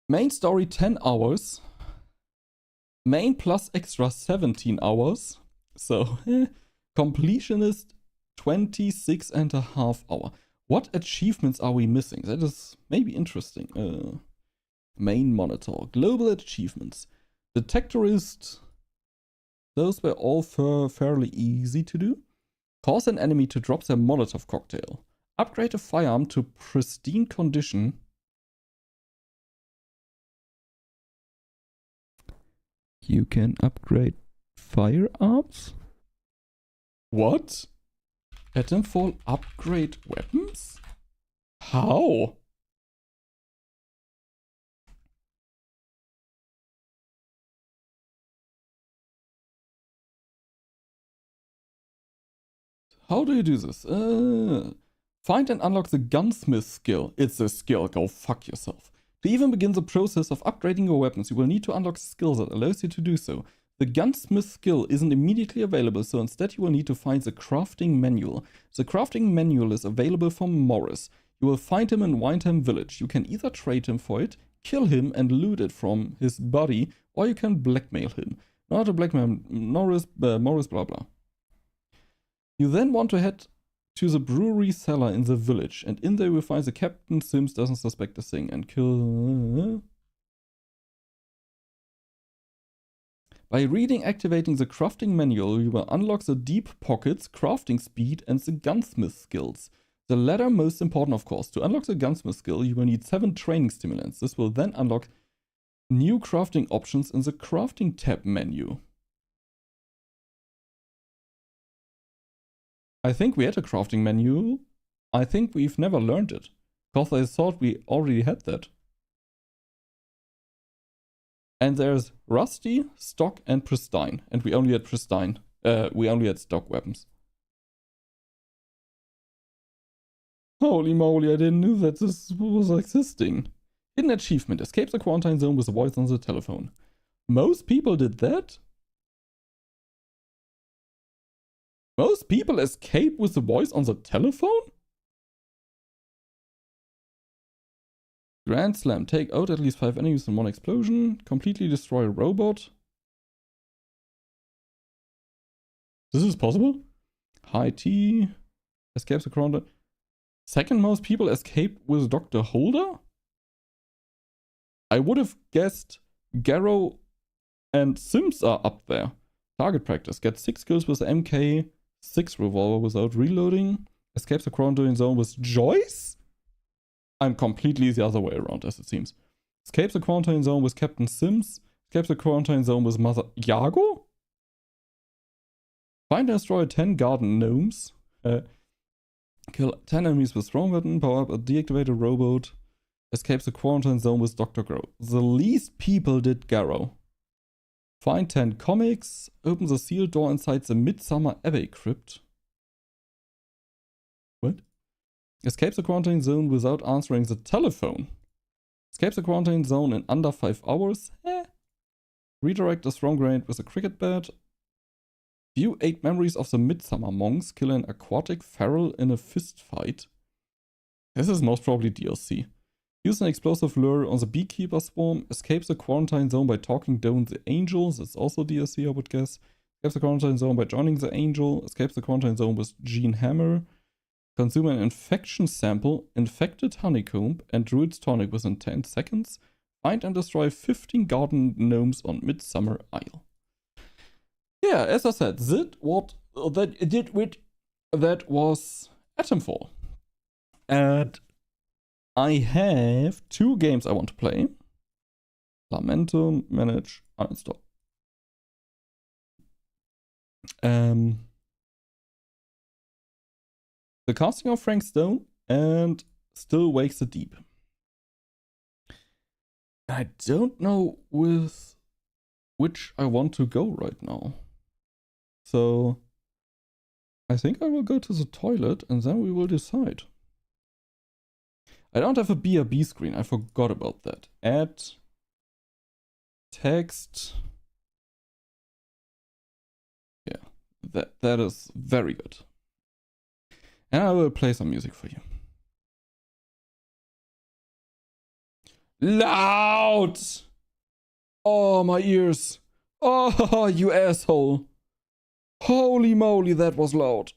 Main story 10 hours. Main plus extra 17 hours. So, completionist 26.5 hours. What achievements are we missing? That is maybe interesting. Main monitor. Global achievements. Detectorist. Those were all fairly easy to do. Cause an enemy to drop their Molotov cocktail. Upgrade a firearm to pristine condition. You can upgrade firearms? What? Atomfall upgrade weapons? How? How do you do this? Find and unlock the gunsmith skill. It's a skill, go fuck yourself. To even begin the process of upgrading your weapons, you will need to unlock a skill that allows you to do so. The gunsmith skill isn't immediately available, so instead you will need to find the crafting manual. The crafting manual is available from Morris. You will find him in Windham Village. You can either trade him for it, kill him and loot it from his body, or you can blackmail him. Not a blackmail, Morris blah blah. You then want to head to the brewery cellar in the village, and in there you will find the captain. Sims doesn't suspect a thing, and kill... By activating the crafting manual, you will unlock the deep pockets, crafting speed, and the gunsmith skills. The latter most important, of course. To unlock the gunsmith skill, you will need 7 training stimulants. This will then unlock new crafting options in the crafting tab menu. I think we had a crafting menu. I think we've never learned it. Because I thought we already had that. And there's rusty, stock, and pristine. And we only had pristine. We only had stock weapons. Holy moly, I didn't know that this was existing. Hidden achievement. Escape the quarantine zone with a voice on the telephone. Most people did that? Most people escape with the voice on the telephone? Grand Slam. Take out at least 5 enemies in one explosion. Completely destroy a robot. This is possible? High T. Escapes the quarantine. Second most people escape with Dr. Holder? I would have guessed Garrow and Sims are up there. Target practice. Get 6 kills with the MK6 revolver without reloading. Escapes the quarantine zone with Joyce? I'm completely the other way around, as it seems. Escapes the quarantine zone with Captain Sims. Escapes the quarantine zone with Mother Yago? Find and destroy 10 garden gnomes. Kill 10 enemies with strong weapon. Power up a deactivated robot. Escapes the quarantine zone with Dr. Grow. The least people did Garrow. Find 10 comics. Open the sealed door inside the Midsummer Abbey crypt. What? Escapes the quarantine zone without answering the telephone. Escapes the quarantine zone in under 5 hours. Redirect a strong grenade with a cricket bat. View 8 memories of the Midsummer monks. Kill an aquatic feral in a fist fight. This is most probably DLC. Use an explosive lure on the beekeeper swarm. Escapes the quarantine zone by talking down the angels. That's also DLC, I would guess. Escapes the quarantine zone by joining the angel. Escapes the quarantine zone with Gene Hammer. Consume an infection sample, infected honeycomb, and druid's tonic within 10 seconds. Find and destroy 15 garden gnomes on Midsummer Isle. Yeah, as I said, that was Atomfall. And I have 2 games I want to play. Lamentum, manage, uninstall. The Casting of Frank Stone and Still Wakes the Deep. I don't know with which I want to go right now. So I think I will go to the toilet and then we will decide. I don't have a BRB screen. I forgot about that. Add text. Yeah, that is very good. And I will play some music for you. Loud! Oh, my ears. Oh, you asshole. Holy moly, that was loud.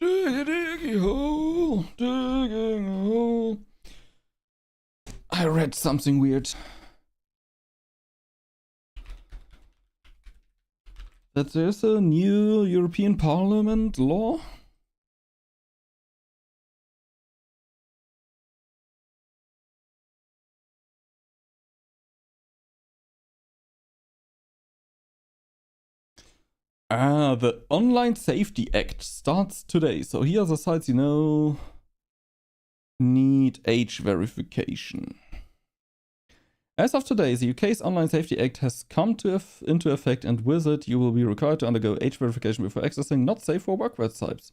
Digging a hole, digging a hole. I read something weird. That there's a new European Parliament law. The Online Safety Act starts today. So here are the sites, you know, need age verification. As of today, the UK's Online Safety Act has come into effect, and with it, you will be required to undergo age verification before accessing not safe for work websites.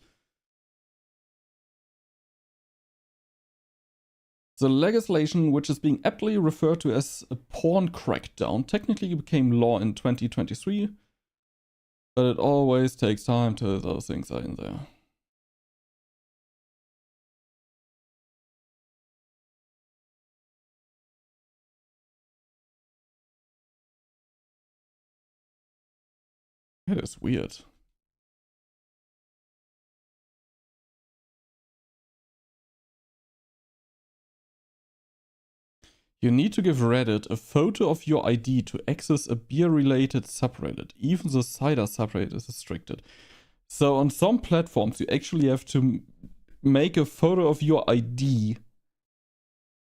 The legislation, which is being aptly referred to as a porn crackdown, technically became law in 2023. But it always takes time till those things are in there. It is weird. You need to give Reddit a photo of your ID to access a beer-related subreddit. Even the cider subreddit is restricted. So on some platforms, you actually have to make a photo of your ID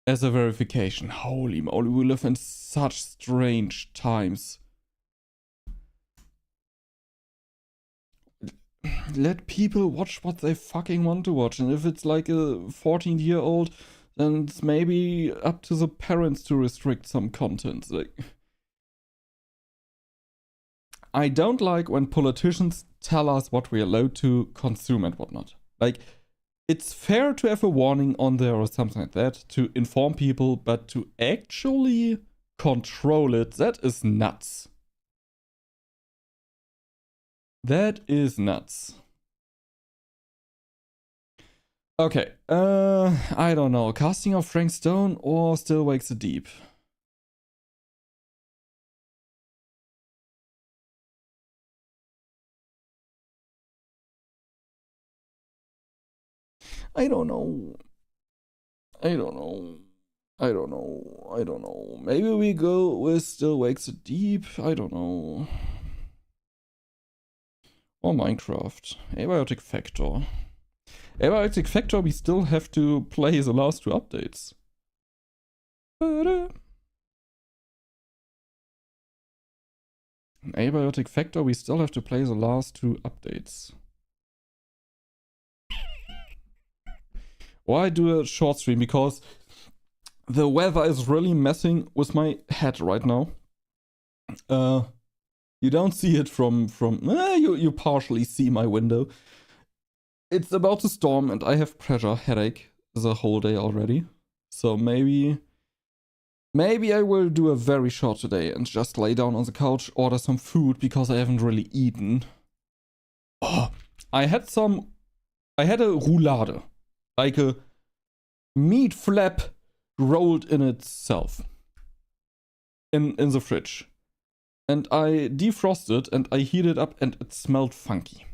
as a verification. Holy moly, we live in such strange times. Let people watch what they fucking want to watch. And if it's like a 14-year-old... then it's maybe up to the parents to restrict some content. Like, I don't like when politicians tell us what we're allowed to consume and whatnot. Like, it's fair to have a warning on there or something like that to inform people, but to actually control it, that is nuts. That is nuts. Okay, I don't know. Casting of Frank Stone or Still Wakes the Deep? I don't know. I don't know. I don't know. I don't know. Maybe we go with Still Wakes the Deep. I don't know. Or Minecraft. Abiotic Factor. Abiotic Factor, we still have to play the last two updates. Abiotic Factor, we still have to play the last two updates. Or I do a short stream because the weather is really messing with my head right now. You don't see it from you partially see my window. It's about to storm and I have pressure headache the whole day already. So maybe I will do a very short today and just lay down on the couch, order some food because I haven't really eaten. Oh, I had a roulade. Like a meat flap rolled in itself. In the fridge. And I defrosted and I heated up and it smelled funky.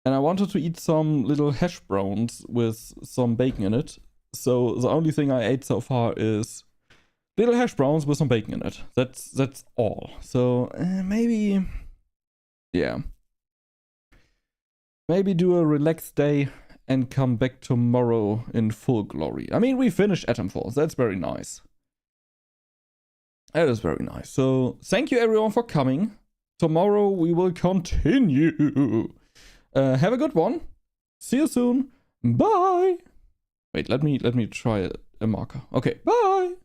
And I wanted to eat some little hash browns with some bacon in it. So the only thing I ate so far is little hash browns with some bacon in it. That's all. So maybe, yeah. Maybe do a relaxed day and come back tomorrow in full glory. I mean, we finished Atomfall. That's very nice. That is very nice. So thank you everyone for coming. Tomorrow we will continue. Have a good one. See you soon. Bye. Wait, let me try a marker. Okay, bye.